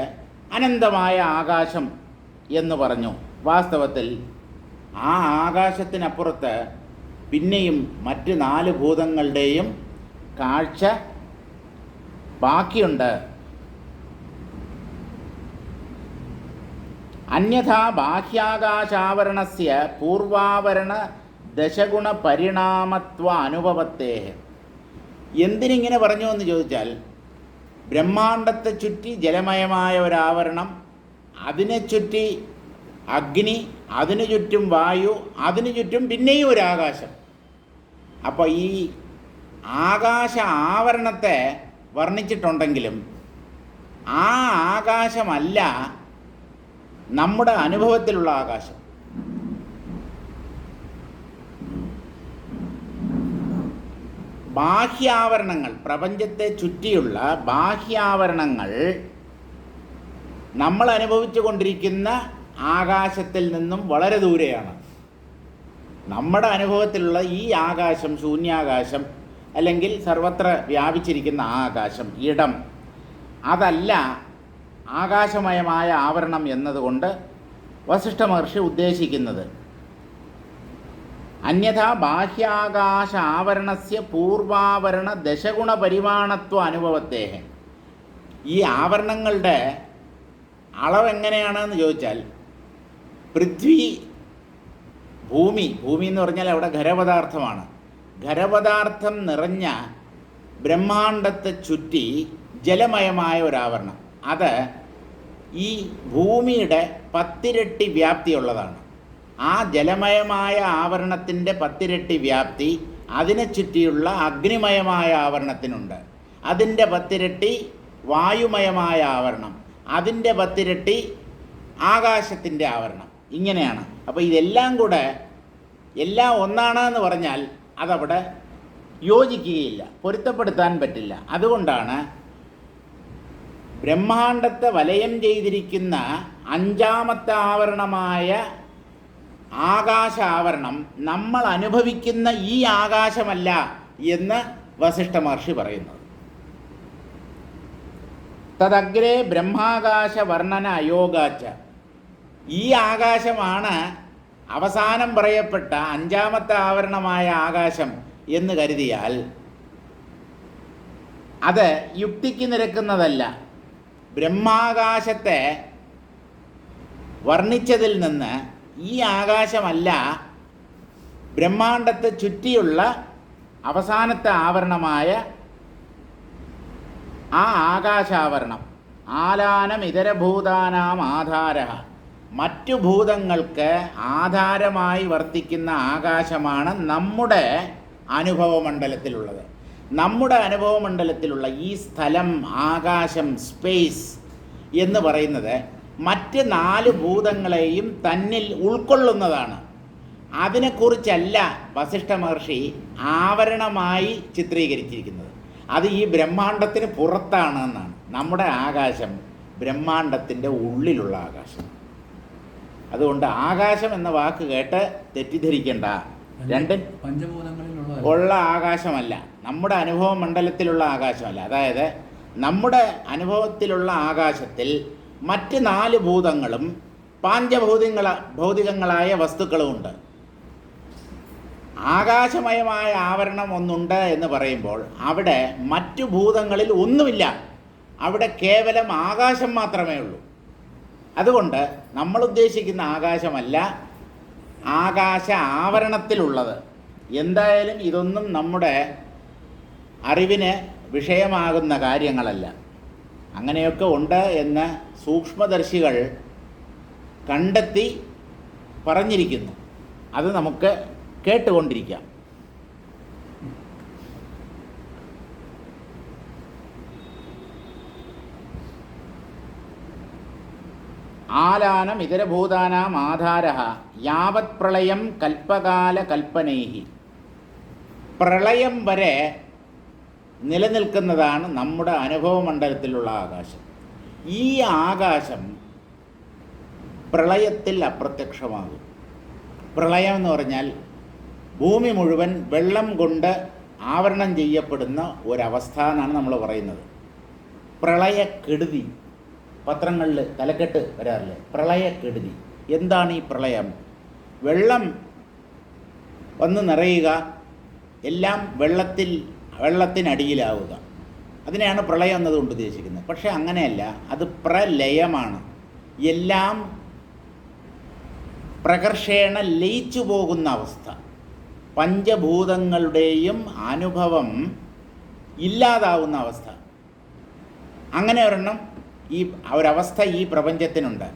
അനന്തമായ ആകാശം എന്ന് പറഞ്ഞു. വാസ്തവത്തിൽ ആ ആകാശത്തിനപ്പുറത്ത് പിന്നെയും മറ്റ് 4 ഭൂതങ്ങളുടെയും കാഴ്ച ബാക്കിയുണ്ട്. അന്യഥാ ബാഹ്യാകാശാവരണസ്യ പൂർവാവരണ ദശഗുണ പരിണാമത്വ അനുഭവത്തെ. എന്തിനിങ്ങനെ പറഞ്ഞു എന്ന് ചോദിച്ചാൽ, ബ്രഹ്മാണ്ടത്തെ ചുറ്റി ജലമയമായ ഒരാവരണം, അതിനെ ചുറ്റി അഗ്നി, അതിനു ചുറ്റും വായു, അതിനു ചുറ്റും പിന്നെയും ഒരു ആകാശം. അപ്പോൾ ഈ ആകാശ ആവരണത്തെ വർണ്ണിച്ചിട്ടുണ്ടെങ്കിലും ആ ആകാശമല്ല നമ്മുടെ അനുഭവത്തിലുള്ള ആകാശം. ബാഹ്യാവരണങ്ങൾ, പ്രപഞ്ചത്തെ ചുറ്റിയുള്ള ബാഹ്യാവരണങ്ങൾ നമ്മൾ അനുഭവിച്ചു കൊണ്ടിരിക്കുന്ന ആകാശത്തിൽ നിന്നും വളരെ ദൂരെയാണ്. നമ്മുടെ അനുഭവത്തിലുള്ള ഈ ആകാശം, ശൂന്യാകാശം അല്ലെങ്കിൽ സർവത്ര വ്യാപിച്ചിരിക്കുന്ന ആകാശം, ഇടം, അതല്ല ആകാശമയമായ ആവരണം എന്നതുകൊണ്ട് വസിഷ്ഠ മഹർഷി ഉദ്ദേശിക്കുന്നത്. അന്യഥാ ബാഹ്യാകാശ ആവരണസ്യ പൂർവാവരണ ദശഗുണ പരിമാണത്വ അനുഭവത്തെ. ഈ ആവരണങ്ങളുടെ അളവെങ്ങനെയാണെന്ന് ചോദിച്ചാൽ, പൃഥ്വി, ഭൂമി എന്ന് പറഞ്ഞാൽ അവിടെ ഖരപദാർത്ഥമാണ്. ഖരപദാർത്ഥം നിറഞ്ഞ ബ്രഹ്മാണ്ടത്തെ ചുറ്റി ജലമയമായ ഒരാവരണം. അത് ഈ ഭൂമിയുടെ 10 ഇരട്ടി വ്യാപ്തിയുള്ളതാണ്. ആ ജലമയമായ ആവരണത്തിൻ്റെ 10 ഇരട്ടി വ്യാപ്തി അതിനെ ചുറ്റിയുള്ള അഗ്നിമയമായ ആവരണത്തിനുണ്ട്. അതിൻ്റെ 10 ഇരട്ടി വായുമയമായ ആവരണം, അതിൻ്റെ 10 ഇരട്ടി ആകാശത്തിൻ്റെ ആവരണം. ഇങ്ങനെയാണ്. അപ്പോൾ ഇതെല്ലാം കൂടെ എല്ലാം ഒന്നാണെന്ന് പറഞ്ഞാൽ അതവിടെ യോജിക്കുകയില്ല, പൊരുത്തപ്പെടുത്താൻ പറ്റില്ല. അതുകൊണ്ടാണ് ബ്രഹ്മാണ്ടത്തെ വലയം ചെയ്തിരിക്കുന്ന 5ാമത്തെ ആവരണമായ ആകാശാവരണം നമ്മൾ അനുഭവിക്കുന്ന ഈ ആകാശമല്ല എന്ന് വസിഷ്ഠ മഹർഷി പറയുന്നത്. തദഗ്രേ ബ്രഹ്മാകാശ വർണ്ണന അയോഗാച്ച. ഈ ആകാശമാണ് അവസാനം പറയപ്പെട്ട 5ാമത്തെ ആവരണമായ ആകാശം എന്ന് കരുതിയാൽ അത് യുക്തിക്ക് നിരക്കുന്നതല്ല. ബ്രഹ്മാകാശത്തെ വർണ്ണിച്ചതിൽ നിന്ന് ഈ ആകാശമല്ല ബ്രഹ്മാണ്ടത്തെ ചുറ്റിയുള്ള അവസാനത്തെ ആവരണമായ ആ ആകാശാവരണം. ആലാനം ഇതരഭൂതാനാം ആധാര. മറ്റു ഭൂതങ്ങൾക്ക് ആധാരമായി വർത്തിക്കുന്ന ആകാശമാണ് നമ്മുടെ അനുഭവമണ്ഡലത്തിലുള്ളത്. നമ്മുടെ അനുഭവമണ്ഡലത്തിലുള്ള ഈ സ്ഥലം, ആകാശം, സ്പേസ് എന്ന് പറയുന്നത് മറ്റ് 4 ഭൂതങ്ങളെയും തന്നിൽ ഉൾക്കൊള്ളുന്നതാണ്. അതിനെക്കുറിച്ചല്ല വസിഷ്ഠ മഹർഷി ആവരണമായി ചിത്രീകരിച്ചിരിക്കുന്നത്. അത് ഈ ബ്രഹ്മാണ്ടത്തിന് പുറത്താണ് എന്നാണ്. നമ്മുടെ ആകാശം ബ്രഹ്മാണ്ടത്തിൻ്റെ ഉള്ളിലുള്ള ആകാശം. അതുകൊണ്ട് ആകാശം എന്ന വാക്ക് കേട്ട് തെറ്റിദ്ധരിക്കേണ്ട. രണ്ടും ഉള്ള ആകാശമല്ല, നമ്മുടെ അനുഭവ മണ്ഡലത്തിലുള്ള ആകാശമല്ല. അതായത് നമ്മുടെ അനുഭവത്തിലുള്ള ആകാശത്തിൽ മറ്റ് 4 ഭൂതങ്ങളും ഭൗതികങ്ങളായ വസ്തുക്കളുമുണ്ട്. ആകാശമയമായ ആവരണം ഒന്നുണ്ട് എന്ന് പറയുമ്പോൾ അവിടെ മറ്റു ഭൂതങ്ങളിൽ ഒന്നുമില്ല, അവിടെ കേവലം ആകാശം മാത്രമേ ഉള്ളൂ. അതുകൊണ്ട് നമ്മൾ ഉദ്ദേശിക്കുന്ന ആകാശമല്ല ആകാശ ആവരണത്തിലുള്ളത്. എന്തായാലും ഇതൊന്നും നമ്മുടെ അറിവിന് വിഷയമാകുന്ന കാര്യങ്ങളല്ല. അങ്ങനെയൊക്കെ ഉണ്ട് എന്ന് സൂക്ഷ്മദർശികൾ കണ്ടെത്തി പറഞ്ഞിരിക്കുന്നു. അത് നമുക്ക് കേട്ടുകൊണ്ടിരിക്കാം. ആലാനം ഇതരഭൂതാനാം ആധാര യാവത് പ്രളയം കൽപ്പകാല കൽപ്പനൈഹി. പ്രളയം വരെ നിലനിൽക്കുന്നതാണ് നമ്മുടെ അനുഭവമണ്ഡലത്തിലുള്ള ആകാശം. ഈ ആകാശം പ്രളയത്തിൽ അപ്രത്യക്ഷമാകും. പ്രളയം എന്ന് പറഞ്ഞാൽ ഭൂമി മുഴുവൻ വെള്ളം കൊണ്ട് ആവരണം ചെയ്യപ്പെടുന്ന ഒരവസ്ഥ എന്നാണ് നമ്മൾ പറയുന്നത്. പ്രളയക്കെടുതി പത്രങ്ങളിൽ തലക്കെട്ട് വരാറില്ലേ? പ്രളയക്കെടുതി. എന്താണ് ഈ പ്രളയം? വെള്ളം വന്ന് നിറയുക, എല്ലാം വെള്ളത്തിനടിയിലാവുക. അതിനെയാണ് പ്രളയം എന്നതുകൊണ്ട് ഉദ്ദേശിക്കുന്നത്. പക്ഷേ അങ്ങനെയല്ല, അത് പ്രലയമാണ്. എല്ലാം പ്രകർഷേണ ലയിച്ചു പോകുന്ന അവസ്ഥ. പഞ്ചഭൂതങ്ങളുടെയും അനുഭവം ഇല്ലാതാവുന്ന അവസ്ഥ. അങ്ങനെ ഒരെണ്ണം ഒരവസ്ഥ ഈ പ്രപഞ്ചത്തിനുണ്ട്.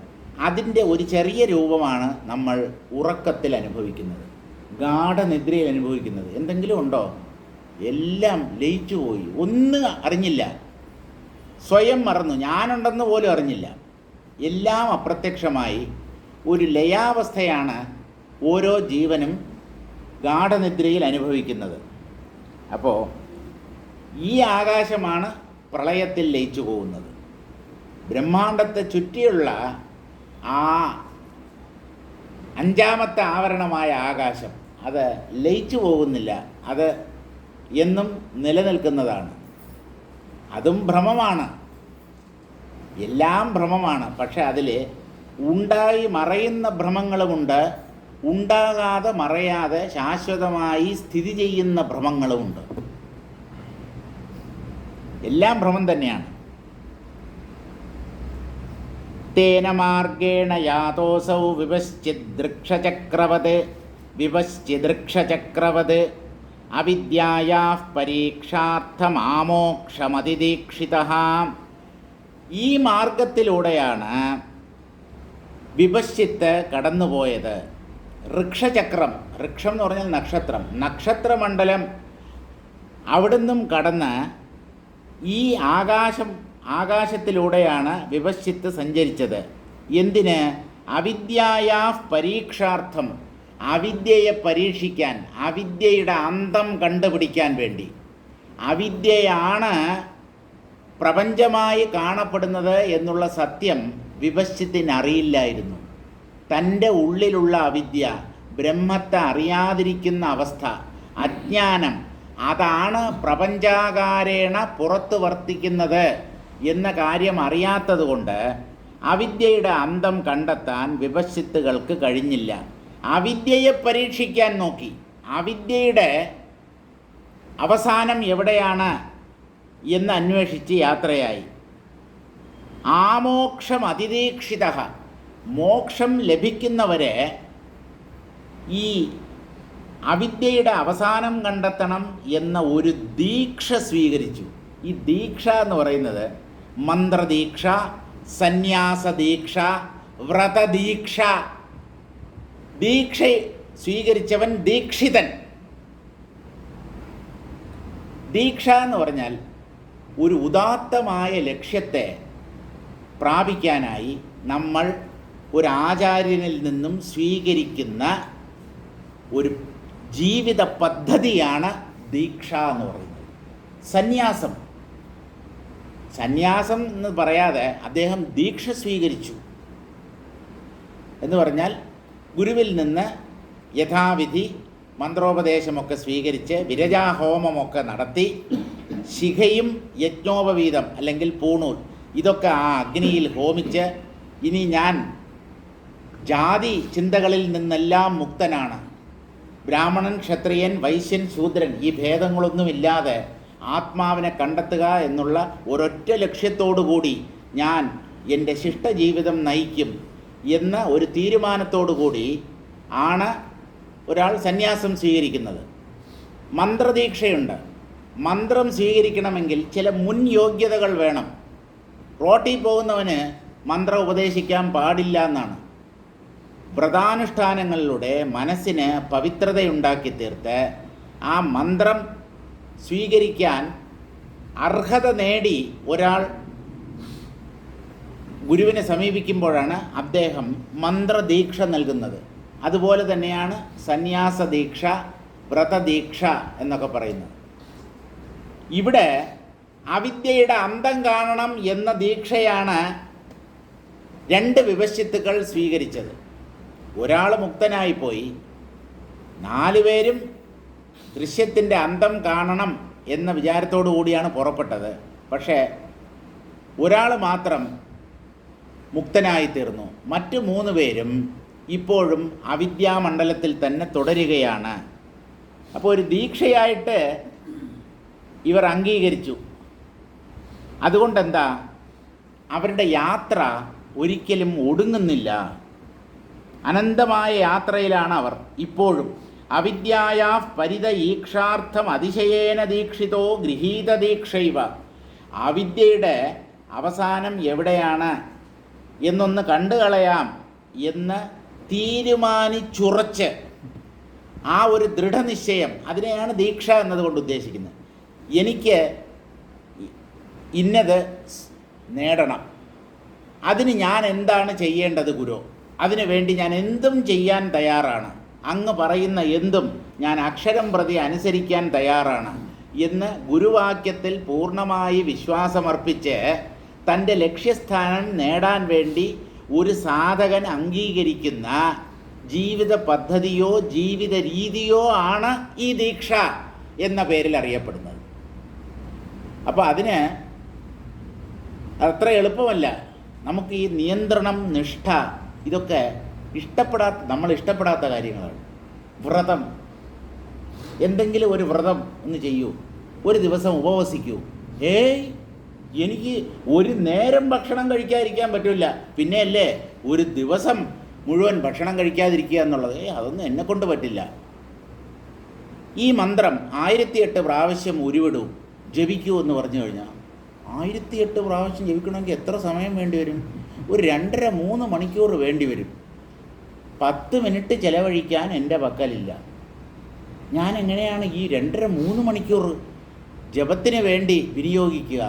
അതിൻ്റെ ഒരു ചെറിയ രൂപമാണ് നമ്മൾ ഉറക്കത്തിൽ അനുഭവിക്കുന്നത്, ഗാഠനിദ്രയിൽ അനുഭവിക്കുന്നത്. എന്തെങ്കിലും ഉണ്ടോ? എല്ലാം ലയിച്ചു പോയി, ഒന്നും അറിഞ്ഞില്ല, സ്വയം മറന്നു, ഞാനുണ്ടെന്ന് പോലും അറിഞ്ഞില്ല. എല്ലാം അപ്രത്യക്ഷമായി ഒരു ലയാവസ്ഥയാണ് ഓരോ ജീവനും ഗാഠനിദ്രയിൽ അനുഭവിക്കുന്നത്. അപ്പോൾ ഈ ആകാശമാണ് പ്രളയത്തിൽ ലയിച്ചു പോകുന്നത്. ബ്രഹ്മാണ്ടത്തെ ചുറ്റിയുള്ള ആ അഞ്ചാമത്തെ ആവരണമായ ആകാശം അത് ലയിച്ചു പോകുന്നില്ല, അത് എന്നും നിലനിൽക്കുന്നതാണ്. അതും ഭ്രമമാണ്, എല്ലാം ഭ്രമമാണ്. പക്ഷെ അതിൽ ഉണ്ടായി മറയുന്ന ഭ്രമങ്ങളുമുണ്ട്, ഉണ്ടാകാതെ മറയാതെ ശാശ്വതമായി സ്ഥിതി ചെയ്യുന്ന ഭ്രമങ്ങളുമുണ്ട്. എല്ലാം ഭ്രമം തന്നെയാണ്. തേന മാർഗേണ യാതോസൗ വിപശ്ചിദൃക്ഷചക്രവത് അവിദ്യായാഃ പരീക്ഷാർത്ഥമാമോക്ഷമതിദീക്ഷിതഃ. ഈ മാർഗത്തിലൂടെയാണ് വിപശ്ചിത്ത് കടന്നുപോയത്. ഋക്ഷചക്രം, ഋക്ഷം എന്ന് പറഞ്ഞാൽ നക്ഷത്രം, നക്ഷത്രമണ്ഡലം അവിടുന്നും കടന്ന് ഈ ആകാശത്തിലൂടെയാണ് വിപശ്ചിത്ത് സഞ്ചരിച്ചത്. എന്തിന്? അവിദ്യായാഃ പരീക്ഷാർത്ഥം, അവിദ്യയെ പരീക്ഷിക്കാൻ, അവിദ്യയുടെ അന്തം കണ്ടുപിടിക്കാൻ വേണ്ടി. അവിദ്യയാണ് പ്രപഞ്ചമായി കാണപ്പെടുന്നത് എന്നുള്ള സത്യം വിപശ്ചിത്തിന് അറിയില്ലായിരുന്നു. തൻ്റെ ഉള്ളിലുള്ള അവിദ്യ, ബ്രഹ്മത്തെ അറിയാതിരിക്കുന്ന അവസ്ഥ, അജ്ഞാനം, അതാണ് പ്രപഞ്ചാകാരേണ പുറത്ത് വർത്തിക്കുന്നത് എന്ന കാര്യം അറിയാത്തതുകൊണ്ട് അവിദ്യയുടെ അന്തം കണ്ടെത്താൻ വിപശ്ചിത്തുകൾക്ക് കഴിഞ്ഞില്ല. അവിദ്യയെ പരീക്ഷിക്കാൻ നോക്കി. അവിദ്യയുടെ അവസാനം എവിടെയാണ് എന്ന് അന്വേഷിച്ച് യാത്രയായി. ആമോക്ഷം അതിദീക്ഷിത, മോക്ഷം ലഭിക്കുന്നവരെ ഈ അവിദ്യയുടെ അവസാനം കണ്ടെത്തണം എന്ന ഒരു ദീക്ഷ സ്വീകരിച്ചു. ഈ ദീക്ഷ എന്ന് പറയുന്നത് മന്ത്രദീക്ഷ, സന്യാസദീക്ഷ, വ്രതദീക്ഷ. ദീക്ഷ സ്വീകരിച്ചവൻ ദീക്ഷിതൻ. ദീക്ഷ എന്ന് പറഞ്ഞാൽ ഒരു ഉദാത്തമായ ലക്ഷ്യത്തെ പ്രാപിക്കാനായി നമ്മൾ ഒരു ആചാര്യനിൽ നിന്നും സ്വീകരിക്കുന്ന ഒരു ജീവിത പദ്ധതിയാണ് ദീക്ഷ എന്ന് പറയുന്നത്. സന്യാസം എന്ന് പറയാതെ അദ്ദേഹം ദീക്ഷ സ്വീകരിച്ചു എന്ന് പറഞ്ഞാൽ ഗുരുവിൽ നിന്ന് യഥാവിധി മന്ത്രോപദേശമൊക്കെ സ്വീകരിച്ച് വിരജാഹോമമൊക്കെ നടത്തി ശിഖയും യജ്ഞോപവീതം അല്ലെങ്കിൽ പൂണൂൽ ഇതൊക്കെ ആ അഗ്നിയിൽ ഹോമിച്ച് ഇനി ഞാൻ ജാതി ചിന്തകളിൽ നിന്നെല്ലാം മുക്തനാണ്, ബ്രാഹ്മണൻ, ക്ഷത്രിയൻ, വൈശ്യൻ, ശൂദ്രൻ ഈ ഭേദങ്ങളൊന്നുമില്ലാതെ ആത്മാവിനെ കണ്ടെത്തുക എന്നുള്ള ഒരൊറ്റ ലക്ഷ്യത്തോടു കൂടി ഞാൻ എൻ്റെ ശിഷ്ടജീവിതം നയിക്കും എന്ന ഒരു തീരുമാനത്തോടു കൂടി ആണ് ഒരാൾ സന്യാസം സ്വീകരിക്കുന്നത്. മന്ത്രദീക്ഷയുണ്ട്. മന്ത്രം സ്വീകരിക്കണമെങ്കിൽ ചില മുൻ യോഗ്യതകൾ വേണം. റോട്ടിൽ പോകുന്നവന് മന്ത്രം ഉപദേശിക്കാൻ പാടില്ല എന്നാണ്. വ്രതാനുഷ്ഠാനങ്ങളിലൂടെ മനസ്സിന് പവിത്രതയുണ്ടാക്കി തീർത്ത് ആ മന്ത്രം സ്വീകരിക്കാൻ അർഹത നേടി ഒരാൾ ഗുരുവിനെ സമീപിക്കുമ്പോഴാണ് അദ്ദേഹം മന്ത്രദീക്ഷ നൽകുന്നത്. അതുപോലെ തന്നെയാണ് സന്യാസദീക്ഷ, വ്രതദീക്ഷ എന്നൊക്കെ പറയുന്നത്. ഇവിടെ അവിദ്യയുടെ അന്തം കാണണം എന്ന ദീക്ഷയാണ് രണ്ട് വിപശ്ചിത്തുക്കൾ സ്വീകരിച്ചത്. ഒരാൾ മുക്തനായിപ്പോയി, 4 പേരും ദൃശ്യത്തിൻ്റെ അന്തം കാണണം എന്ന വിചാരത്തോടു കൂടിയാണ് പുറപ്പെട്ടത്. പക്ഷേ ഒരാൾ മാത്രം മുക്തനായിത്തീർന്നു. മറ്റു 3 പേരും ഇപ്പോഴും അവിദ്യാമണ്ഡലത്തിൽ തന്നെ തുടരുകയാണ്. അപ്പോൾ ഒരു ദീക്ഷയായിട്ട് ഇവർ അംഗീകരിച്ചു. അതുകൊണ്ടെന്താ, അവരുടെ യാത്ര ഒരിക്കലും ഒടുങ്ങുന്നില്ല. അനന്തമായ യാത്രയിലാണ് അവർ ഇപ്പോഴും. അവിദ്യായാഃ പരിതയീക്ഷാർത്ഥം അതിശയേന ദീക്ഷിതോ ഗൃഹീത ദീക്ഷൈവ. അവിദ്യയുടെ അവസാനം എവിടെയാണ് എന്നൊന്ന് കണ്ടുകളയാം എന്ന് തീരുമാനിച്ചുറച്ച് ആ ഒരു ദൃഢനിശ്ചയം, അതിനെയാണ് ദീക്ഷ എന്നതുകൊണ്ട് ഉദ്ദേശിക്കുന്നത്. എനിക്ക് ഇന്നത് നേടണം, അതിന് ഞാൻ എന്താണ് ചെയ്യേണ്ടത് ഗുരു? അതിനു വേണ്ടി ഞാൻ എന്തും ചെയ്യാൻ തയ്യാറാണ്. അങ്ങ് പറയുന്ന എന്തും ഞാൻ അക്ഷരം പ്രതി അനുസരിക്കാൻ തയ്യാറാണ് എന്ന് ഗുരുവാക്യത്തിൽ പൂർണ്ണമായി വിശ്വാസമർപ്പിച്ച് തൻ്റെ ലക്ഷ്യസ്ഥാനം നേടാൻ വേണ്ടി ഒരു സാധകൻ അംഗീകരിക്കുന്ന ജീവിത പദ്ധതിയോ ജീവിത രീതിയോ ആണ് ഈ ദീക്ഷ എന്ന പേരിൽ അറിയപ്പെടുന്നത്. അപ്പോൾ അതിന് അത്ര എളുപ്പമല്ല. നമുക്ക് ഈ നിയന്ത്രണം, നിഷ്ഠ, ഇതൊക്കെ നമ്മൾ ഇഷ്ടപ്പെടാത്ത കാര്യങ്ങളാണ്. വ്രതം, എന്തെങ്കിലും ഒരു വ്രതം ഒന്ന് ചെയ്യൂ, ഒരു ദിവസം ഉപവസിക്കൂ. എനിക്ക് ഒരു നേരം ഭക്ഷണം കഴിക്കാതിരിക്കാൻ പറ്റില്ല, പിന്നെയല്ലേ ഒരു ദിവസം മുഴുവൻ ഭക്ഷണം കഴിക്കാതിരിക്കുക എന്നുള്ളത്. അതൊന്നും എന്നെക്കൊണ്ട് പറ്റില്ല. ഈ മന്ത്രം 1008 പ്രാവശ്യം ഉരുവിടൂ, ജപിക്കൂ എന്ന് പറഞ്ഞു കഴിഞ്ഞാൽ 1008 പ്രാവശ്യം ജപിക്കണമെങ്കിൽ എത്ര സമയം വേണ്ടി വരും? ഒരു 2.5-3 മണിക്കൂർ വേണ്ടി വരും. 10 മിനിറ്റ് ചിലവഴിക്കാൻ എൻ്റെ പക്കലില്ല. ഞാൻ എങ്ങനെയാണ് ഈ 2.5-3 മണിക്കൂർ ജപത്തിന് വേണ്ടി വിനിയോഗിക്കുക?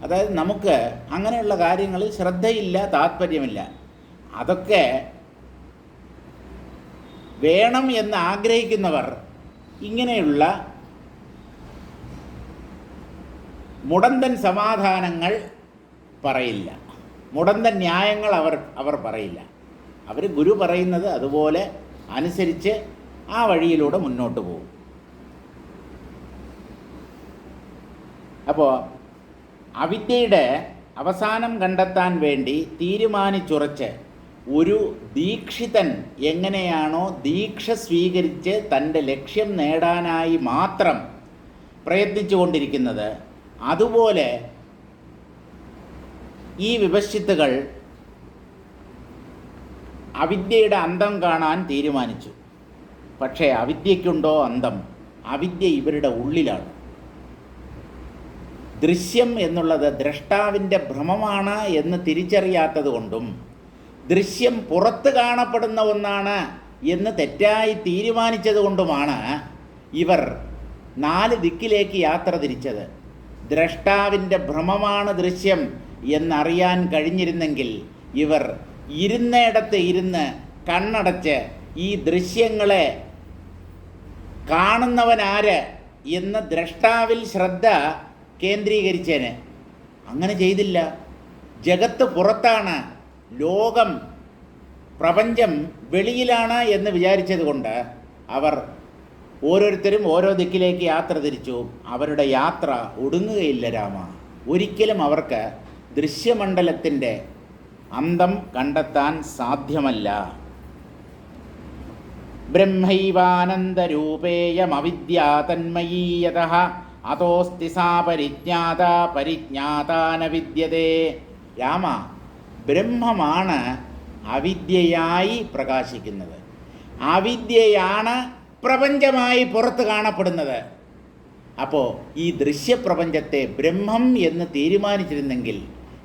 അതായത് നമുക്ക് അങ്ങനെയുള്ള കാര്യങ്ങളിൽ ശ്രദ്ധയില്ല, താല്പര്യമില്ല. അതൊക്കെ വേണം എന്ന് ആഗ്രഹിക്കുന്നവർ ഇങ്ങനെയുള്ള മുടന്തൻ സമാധാനങ്ങൾ പറയില്ല, മുടന്തൻ ന്യായങ്ങൾ അവർ പറയില്ല. അവർ ഗുരു പറയുന്നത് അതുപോലെ അനുസരിച്ച് ആ വഴിയിലൂടെ മുന്നോട്ട് പോകും. അപ്പോൾ അവിദ്യയുടെ അവസാനം കണ്ടെത്താൻ വേണ്ടി തീരുമാനിച്ചുറച്ച് ഒരു ദീക്ഷിതൻ എങ്ങനെയാണോ ദീക്ഷ സ്വീകരിച്ച് തൻ്റെ ലക്ഷ്യം നേടാനായി മാത്രം പ്രയത്നിച്ചു കൊണ്ടിരിക്കുന്നത്, അതുപോലെ ഈ വിപശ്ചിത്തുകൾ അവിദ്യയുടെ അന്തം കാണാൻ തീരുമാനിച്ചു. പക്ഷേ അവിദ്യയ്ക്കുണ്ടോ അന്തം? അവിദ്യ ഇവരുടെ ഉള്ളിലാണ്. ദൃശ്യം എന്നുള്ളത് ദ്രഷ്ടാവിൻ്റെ ഭ്രമമാണ് എന്ന് തിരിച്ചറിയാത്തത് കൊണ്ടും ദൃശ്യം പുറത്ത് കാണപ്പെടുന്ന ഒന്നാണ് എന്ന് തെറ്റായി തീരുമാനിച്ചത് കൊണ്ടുമാണ് ഇവർ 4 ദിക്കിലേക്ക് യാത്ര തിരിച്ചത്. ദ്രഷ്ടാവിൻ്റെ ഭ്രമമാണ് ദൃശ്യം എന്നറിയാൻ കഴിഞ്ഞിരുന്നെങ്കിൽ ഇവർ ഇരുന്നിടത്ത് ഇരുന്ന് കണ്ണടച്ച് ഈ ദൃശ്യങ്ങളെ കാണുന്നവനാര് എന്ന് ദ്രഷ്ടാവിൽ ശ്രദ്ധ കേന്ദ്രീകരിച്ചേനെ. അങ്ങനെ ചെയ്തില്ല. ജഗത്ത് പുറത്താണ്, ലോകം, പ്രപഞ്ചം വെളിയിലാണ് എന്ന് വിചാരിച്ചത് കൊണ്ട് അവർ ഓരോരുത്തരും ഓരോ ദിക്കിലേക്ക് യാത്ര തിരിച്ചു. അവരുടെ യാത്ര ഒടുങ്ങുകയില്ല രാമ. ഒരിക്കലും അവർക്ക് ദൃശ്യമണ്ഡലത്തിൻ്റെ അന്തം കണ്ടെത്താൻ സാധ്യമല്ല. ബ്രഹ്മൈവാനന്ദരൂപേയമവിദ്യാ തന്മയീയതഃ അതോസ്തി സാ പരിജ്ഞാത പരിജ്ഞാതാന വിദ്യതേ. രാമ, ബ്രഹ്മമാണ് അവിദ്യയായി പ്രകാശിക്കുന്നത്. അവിദ്യയാണ് പ്രപഞ്ചമായി പുറത്ത് കാണപ്പെടുന്നത്. അപ്പോൾ ഈ ദൃശ്യപ്രപഞ്ചത്തെ ബ്രഹ്മം എന്ന് തീരുമാനിച്ചിരുന്നെങ്കിൽ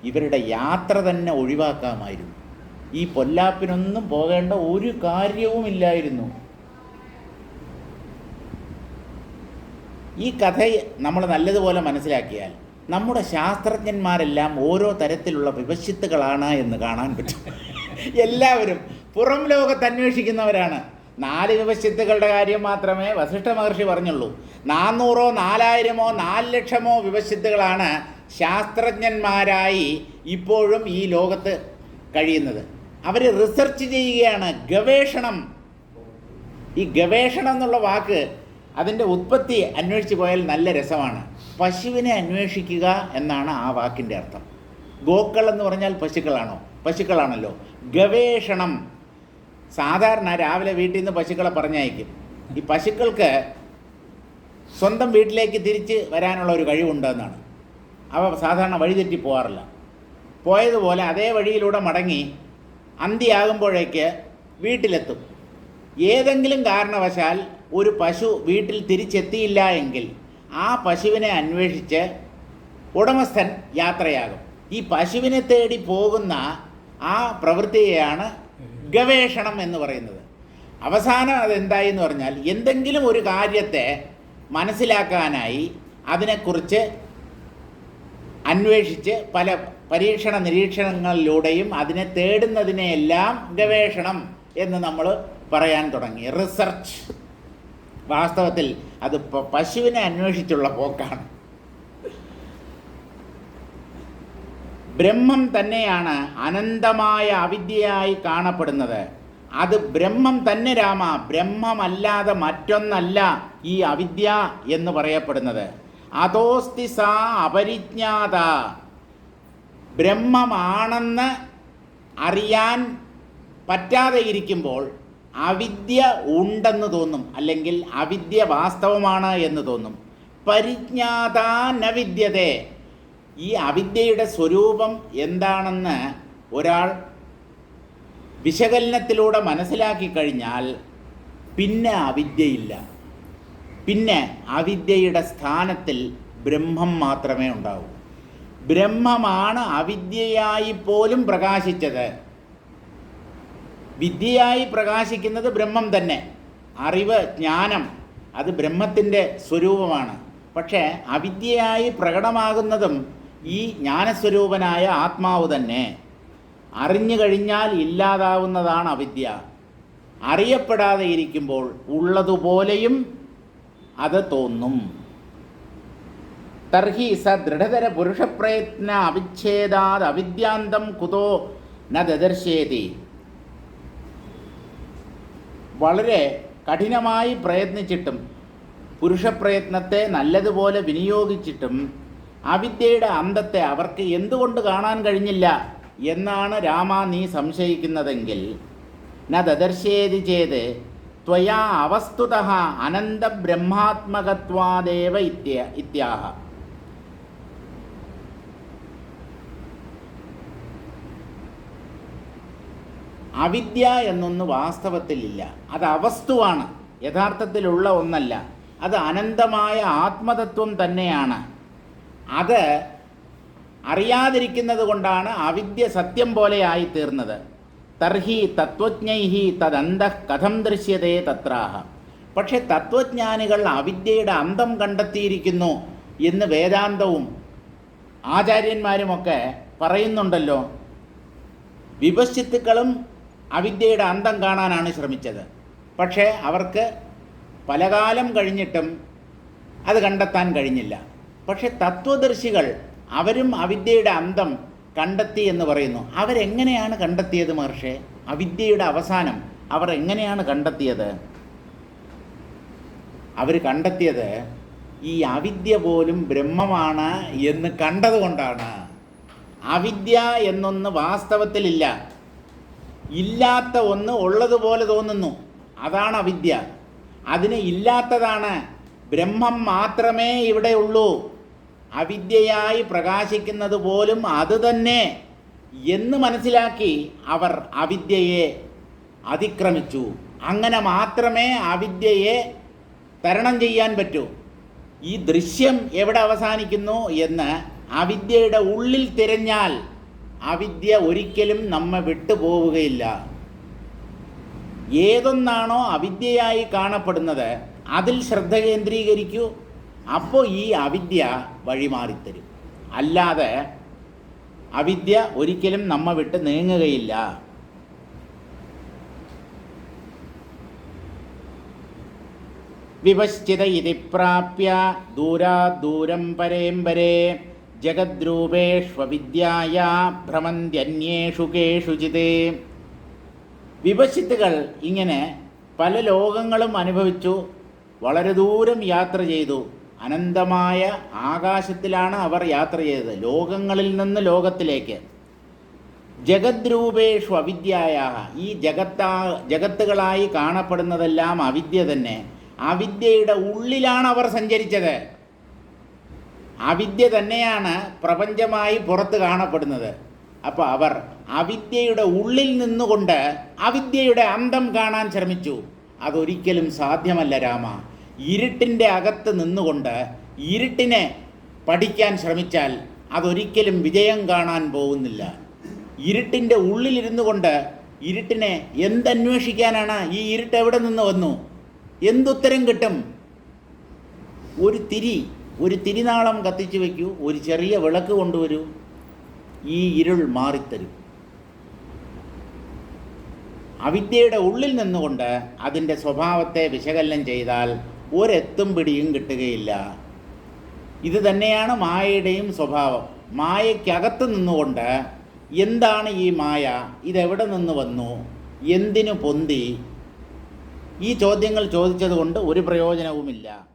ഇവരുടെ യാത്ര തന്നെ ഒഴിവാക്കാമായിരുന്നു. ഈ പൊല്ലാപ്പിനൊന്നും പോകേണ്ട ഒരു കാര്യവുമില്ലായിരുന്നു. ഈ കഥ നമ്മൾ നല്ലതുപോലെ മനസ്സിലാക്കിയാൽ നമ്മുടെ ശാസ്ത്രജ്ഞന്മാരെല്ലാം ഓരോ തരത്തിലുള്ള വിപശ്ചിത്തുകളാണ് എന്ന് കാണാൻ പറ്റും. എല്ലാവരും പുറം ലോകത്ത് അന്വേഷിക്കുന്നവരാണ്. 4 വിപശ്ചിത്തുകളുടെ കാര്യം മാത്രമേ വസിഷ്ഠ മഹർഷി പറഞ്ഞുള്ളൂ. 400-ഓ 4000-ഓ 4 ലക്ഷമോ വിപശ്ചിത്തുകളാണ് ശാസ്ത്രജ്ഞന്മാരായി ഇപ്പോഴും ഈ ലോകത്ത് കഴിയുന്നത്. അവർ റിസർച്ച് ചെയ്യുകയാണ്, ഗവേഷണം. ഈ ഗവേഷണം എന്നുള്ള വാക്ക്, അതിൻ്റെ ഉത്പത്തി അന്വേഷിച്ച് പോയാൽ നല്ല രസമാണ്. പശുവിനെ അന്വേഷിക്കുക എന്നാണ് ആ വാക്കിൻ്റെ അർത്ഥം. ഗോക്കൾ എന്ന് പറഞ്ഞാൽ പശുക്കളാണല്ലോ. ഗവേഷണം. സാധാരണ രാവിലെ വീട്ടിൽ നിന്ന് പശുക്കളെ പറഞ്ഞയക്കും. ഈ പശുക്കൾക്ക് സ്വന്തം വീട്ടിലേക്ക് തിരിച്ച് വരാനുള്ള ഒരു കഴിവുണ്ടെന്നാണ്. അവ സാധാരണ വഴിതെറ്റി പോകാറില്ല. പോയതുപോലെ അതേ വഴിയിലൂടെ മടങ്ങി അന്തിയാകുമ്പോഴേക്ക് വീട്ടിലെത്തും. ഏതെങ്കിലും കാരണവശാൽ ഒരു പശു വീട്ടിൽ തിരിച്ചെത്തിയില്ല എങ്കിൽ ആ പശുവിനെ അന്വേഷിച്ച് ഉടമസ്ഥൻ യാത്രയാകും. ഈ പശുവിനെ തേടി പോകുന്ന ആ പ്രവൃത്തിയെയാണ് ഗവേഷണം എന്ന് പറയുന്നത്. അവസാനം അതെന്തായി എന്ന് പറഞ്ഞാൽ, എന്തെങ്കിലും ഒരു കാര്യത്തെ മനസ്സിലാക്കാനായി അതിനെക്കുറിച്ച് അന്വേഷിച്ച് പല പരീക്ഷണ നിരീക്ഷണങ്ങളിലൂടെയും അതിനെ തേടുന്നതിനെയെല്ലാം ഗവേഷണം എന്ന് നമ്മൾ പറയാൻ തുടങ്ങി. റിസർച്ച്. വാസ്തവത്തിൽ അത് പശുവിനെ അന്വേഷിച്ചുള്ള പോക്കാണ്. ബ്രഹ്മം തന്നെയാണ് അനന്തമായ അവിദ്യയായി കാണപ്പെടുന്നത്. അത് ബ്രഹ്മം തന്നെ രാമ, ബ്രഹ്മമല്ലാതെ മറ്റൊന്നല്ല ഈ അവിദ്യ എന്ന് പറയപ്പെടുന്നത്. അതോസ്തി സാ അപരിജ്ഞാത, ബ്രഹ്മമാണെന്ന് അറിയാൻ പറ്റാതെ ഇരിക്കുമ്പോൾ അവിദ്യ ഉണ്ടെന്ന് തോന്നും, അല്ലെങ്കിൽ അവിദ്യ വാസ്തവമാണ് എന്ന് തോന്നും. പരിജ്ഞാത ന വിദ്യതേ, ഈ അവിദ്യയുടെ സ്വരൂപം എന്താണെന്ന് ഒരാൾ വിശകലനത്തിലൂടെ മനസ്സിലാക്കി കഴിഞ്ഞാൽ പിന്നെ അവിദ്യയില്ല. പിന്നെ അവിദ്യയുടെ സ്ഥാനത്തിൽ ബ്രഹ്മം മാത്രമേ ഉണ്ടാവൂ. ബ്രഹ്മമാണ് അവിദ്യയായി പോലും പ്രകാശിച്ചത്. വിദ്യയായി പ്രകാശിക്കുന്നത് ബ്രഹ്മം തന്നെ. അറിവ്, ജ്ഞാനം അത് ബ്രഹ്മത്തിൻ്റെ സ്വരൂപമാണ്. പക്ഷേ അവിദ്യയായി പ്രകടമാകുന്നതും ഈ ജ്ഞാനസ്വരൂപനായ ആത്മാവ് തന്നെ. അറിഞ്ഞു കഴിഞ്ഞാൽ ഇല്ലാതാവുന്നതാണ് അവിദ്യ. അറിയപ്പെടാതെ ഇരിക്കുമ്പോൾ ഉള്ളതുപോലെയും അത് തോന്നും. തർഹി സ ദൃഢതര പുരുഷപ്രയത്ന അവിച്ഛേദാത് അവിദ്യാന്തം കുതോ ന ദദർശേതി. വളരെ കഠിനമായി പ്രയത്നിച്ചിട്ടും പുരുഷപ്രയത്നത്തെ നല്ലതുപോലെ വിനിയോഗിച്ചിട്ടും അവിദ്യയുടെ അന്തത്തെ അവർക്ക് എന്തുകൊണ്ട് കാണാൻ കഴിഞ്ഞില്ല എന്നാണ് രാമ നീ സംശയിക്കുന്നതെങ്കിൽ, ന ദദർശേതി ചേത് ത്വയാ അവസ്തുതഃ അനന്ത ബ്രഹ്മാത്മകത്വാദേവ ഇത്യാഹ. അവിദ്യ എന്നൊന്ന് വാസ്തവത്തിലില്ല. അത് അവസ്തുവാണ്, യഥാർത്ഥത്തിലുള്ള ഒന്നല്ല. അത് അനന്തമായ ആത്മതത്വം തന്നെയാണ്. അത് അറിയാതിരിക്കുന്നത് കൊണ്ടാണ് അവിദ്യ സത്യം പോലെയായി തീർന്നത്. തർഹി തത്വജ്ഞൈഹി തദന്തഃ കഥം ദൃശ്യതേ തത്രാഹ. പക്ഷെ തത്വജ്ഞാനികൾ അവിദ്യയുടെ അന്തം കണ്ടെത്തിയിരിക്കുന്നു എന്ന് വേദാന്തവും ആചാര്യന്മാരുമൊക്കെ പറയുന്നുണ്ടല്ലോ. വിപശ്ചിത്തുക്കളും അവിദ്യയുടെ അന്തം കാണാനാണ് ശ്രമിച്ചത്. പക്ഷേ അവർക്ക് പലകാലം കഴിഞ്ഞിട്ടും അത് കണ്ടെത്താൻ കഴിഞ്ഞില്ല. പക്ഷെ തത്വദർശികൾ അവരും അവിദ്യയുടെ അന്തം കണ്ടെത്തി എന്ന് പറയുന്നു. അവരെങ്ങനെയാണ് കണ്ടെത്തിയത് മഹർഷേ? അവിദ്യയുടെ അവസാനം അവർ എങ്ങനെയാണ് കണ്ടെത്തിയത്? അവർ കണ്ടെത്തിയത് ഈ അവിദ്യ പോലും ബ്രഹ്മമാണ് എന്ന് കണ്ടതുകൊണ്ടാണ്. അവിദ്യ എന്നൊന്ന് വാസ്തവത്തിലില്ല. ഇല്ലാത്ത ഒന്ന് ഉള്ളതുപോലെ തോന്നുന്നു, അതാണ് അവിദ്യ. അതിന് ഇല്ലാത്തതാണ് ബ്രഹ്മം മാത്രമേ ഇവിടെ ഉള്ളൂ, അവിദ്യയായി പ്രകാശിക്കുന്നത് പോലും അതുതന്നെ എന്ന് മനസ്സിലാക്കി അവർ അവിദ്യയെ അതിക്രമിച്ചു. അങ്ങനെ മാത്രമേ അവിദ്യയെ തരണം ചെയ്യാൻ പറ്റൂ. ഈ ദൃശ്യം എവിടെ അവസാനിക്കുന്നു എന്ന് അവിദ്യയുടെ ഉള്ളിൽ തിരഞ്ഞാൽ അവിദ്യ ഒരിക്കലും നമ്മെ വിട്ടുപോവുകയില്ല. ഏതൊന്നാണോ അവിദ്യയായി കാണപ്പെടുന്നത് അതിൽ ശ്രദ്ധ കേന്ദ്രീകരിക്കൂ. അപ്പോൾ ഈ അവിദ്യ വഴിമാറിത്തരും. അല്ലാതെ അവിദ്യ ഒരിക്കലും നമ്മെ വിട്ട് നീങ്ങുകയില്ല. വിപശ്ചിത ഇതി പ്രാപ്യ ദൂരാദൂരം പരേംപരേ ജഗദ്രൂപേഷ്വവിദ്യായ ഭ്രമന്ത്യന്യേഷു കേഷുചിത്. വിപശ്ചിത്തുകൾ ഇങ്ങനെ പല ലോകങ്ങളും അനുഭവിച്ചു, വളരെ ദൂരം യാത്ര ചെയ്തു. അനന്തമായ ആകാശത്തിലാണ് അവർ യാത്ര ചെയ്തത്, ലോകങ്ങളിൽ നിന്ന് ലോകത്തിലേക്ക്. ജഗദ്രൂപേഷു അവിദ്യായ, ഈ ജഗത്തുകളായി കാണപ്പെടുന്നതെല്ലാം അവിദ്യ തന്നെ. അവിദ്യയുടെ ഉള്ളിലാണ് അവർ സഞ്ചരിച്ചത്. അവിദ്യ തന്നെയാണ് പ്രപഞ്ചമായി പുറത്ത് കാണപ്പെടുന്നത്. അപ്പോൾ അവർ അവിദ്യയുടെ ഉള്ളിൽ നിന്നുകൊണ്ട് അവിദ്യയുടെ അന്തം കാണാൻ ശ്രമിച്ചു. അതൊരിക്കലും സാധ്യമല്ല രാമ. ഇരുട്ടിൻ്റെ അകത്ത് നിന്നുകൊണ്ട് ഇരുട്ടിനെ പഠിക്കാൻ ശ്രമിച്ചാൽ അതൊരിക്കലും വിജയം കാണാൻ പോകുന്നില്ല. ഇരുട്ടിൻ്റെ ഉള്ളിലിരുന്നു കൊണ്ട് ഇരുട്ടിനെ എന്തന്വേഷിക്കാനാണ്? ഈ ഇരുട്ട് എവിടെ നിന്ന് വന്നു? എന്തുത്തരം കിട്ടും? ഒരു തിരിനാളം കത്തിച്ചു വയ്ക്കൂ, ഒരു ചെറിയ വിളക്ക് കൊണ്ടുവരൂ, ഈ ഇരുൾ മാറിത്തരും. അവിദ്യയുടെ ഉള്ളിൽ നിന്നുകൊണ്ട് അതിൻ്റെ സ്വഭാവത്തെ വിശകലനം ചെയ്താൽ ഒരെത്തും പിടിയും കിട്ടുകയില്ല. ഇത് തന്നെയാണ് മായയുടെയും സ്വഭാവം. മായയ്ക്കകത്ത് നിന്നുകൊണ്ട് എന്താണ് ഈ മായ, ഇതെവിടെ നിന്ന് വന്നു, എന്തിനു പൊന്തി, ഈ ചോദ്യങ്ങൾ ചോദിച്ചതുകൊണ്ട് ഒരു പ്രയോജനവുമില്ല.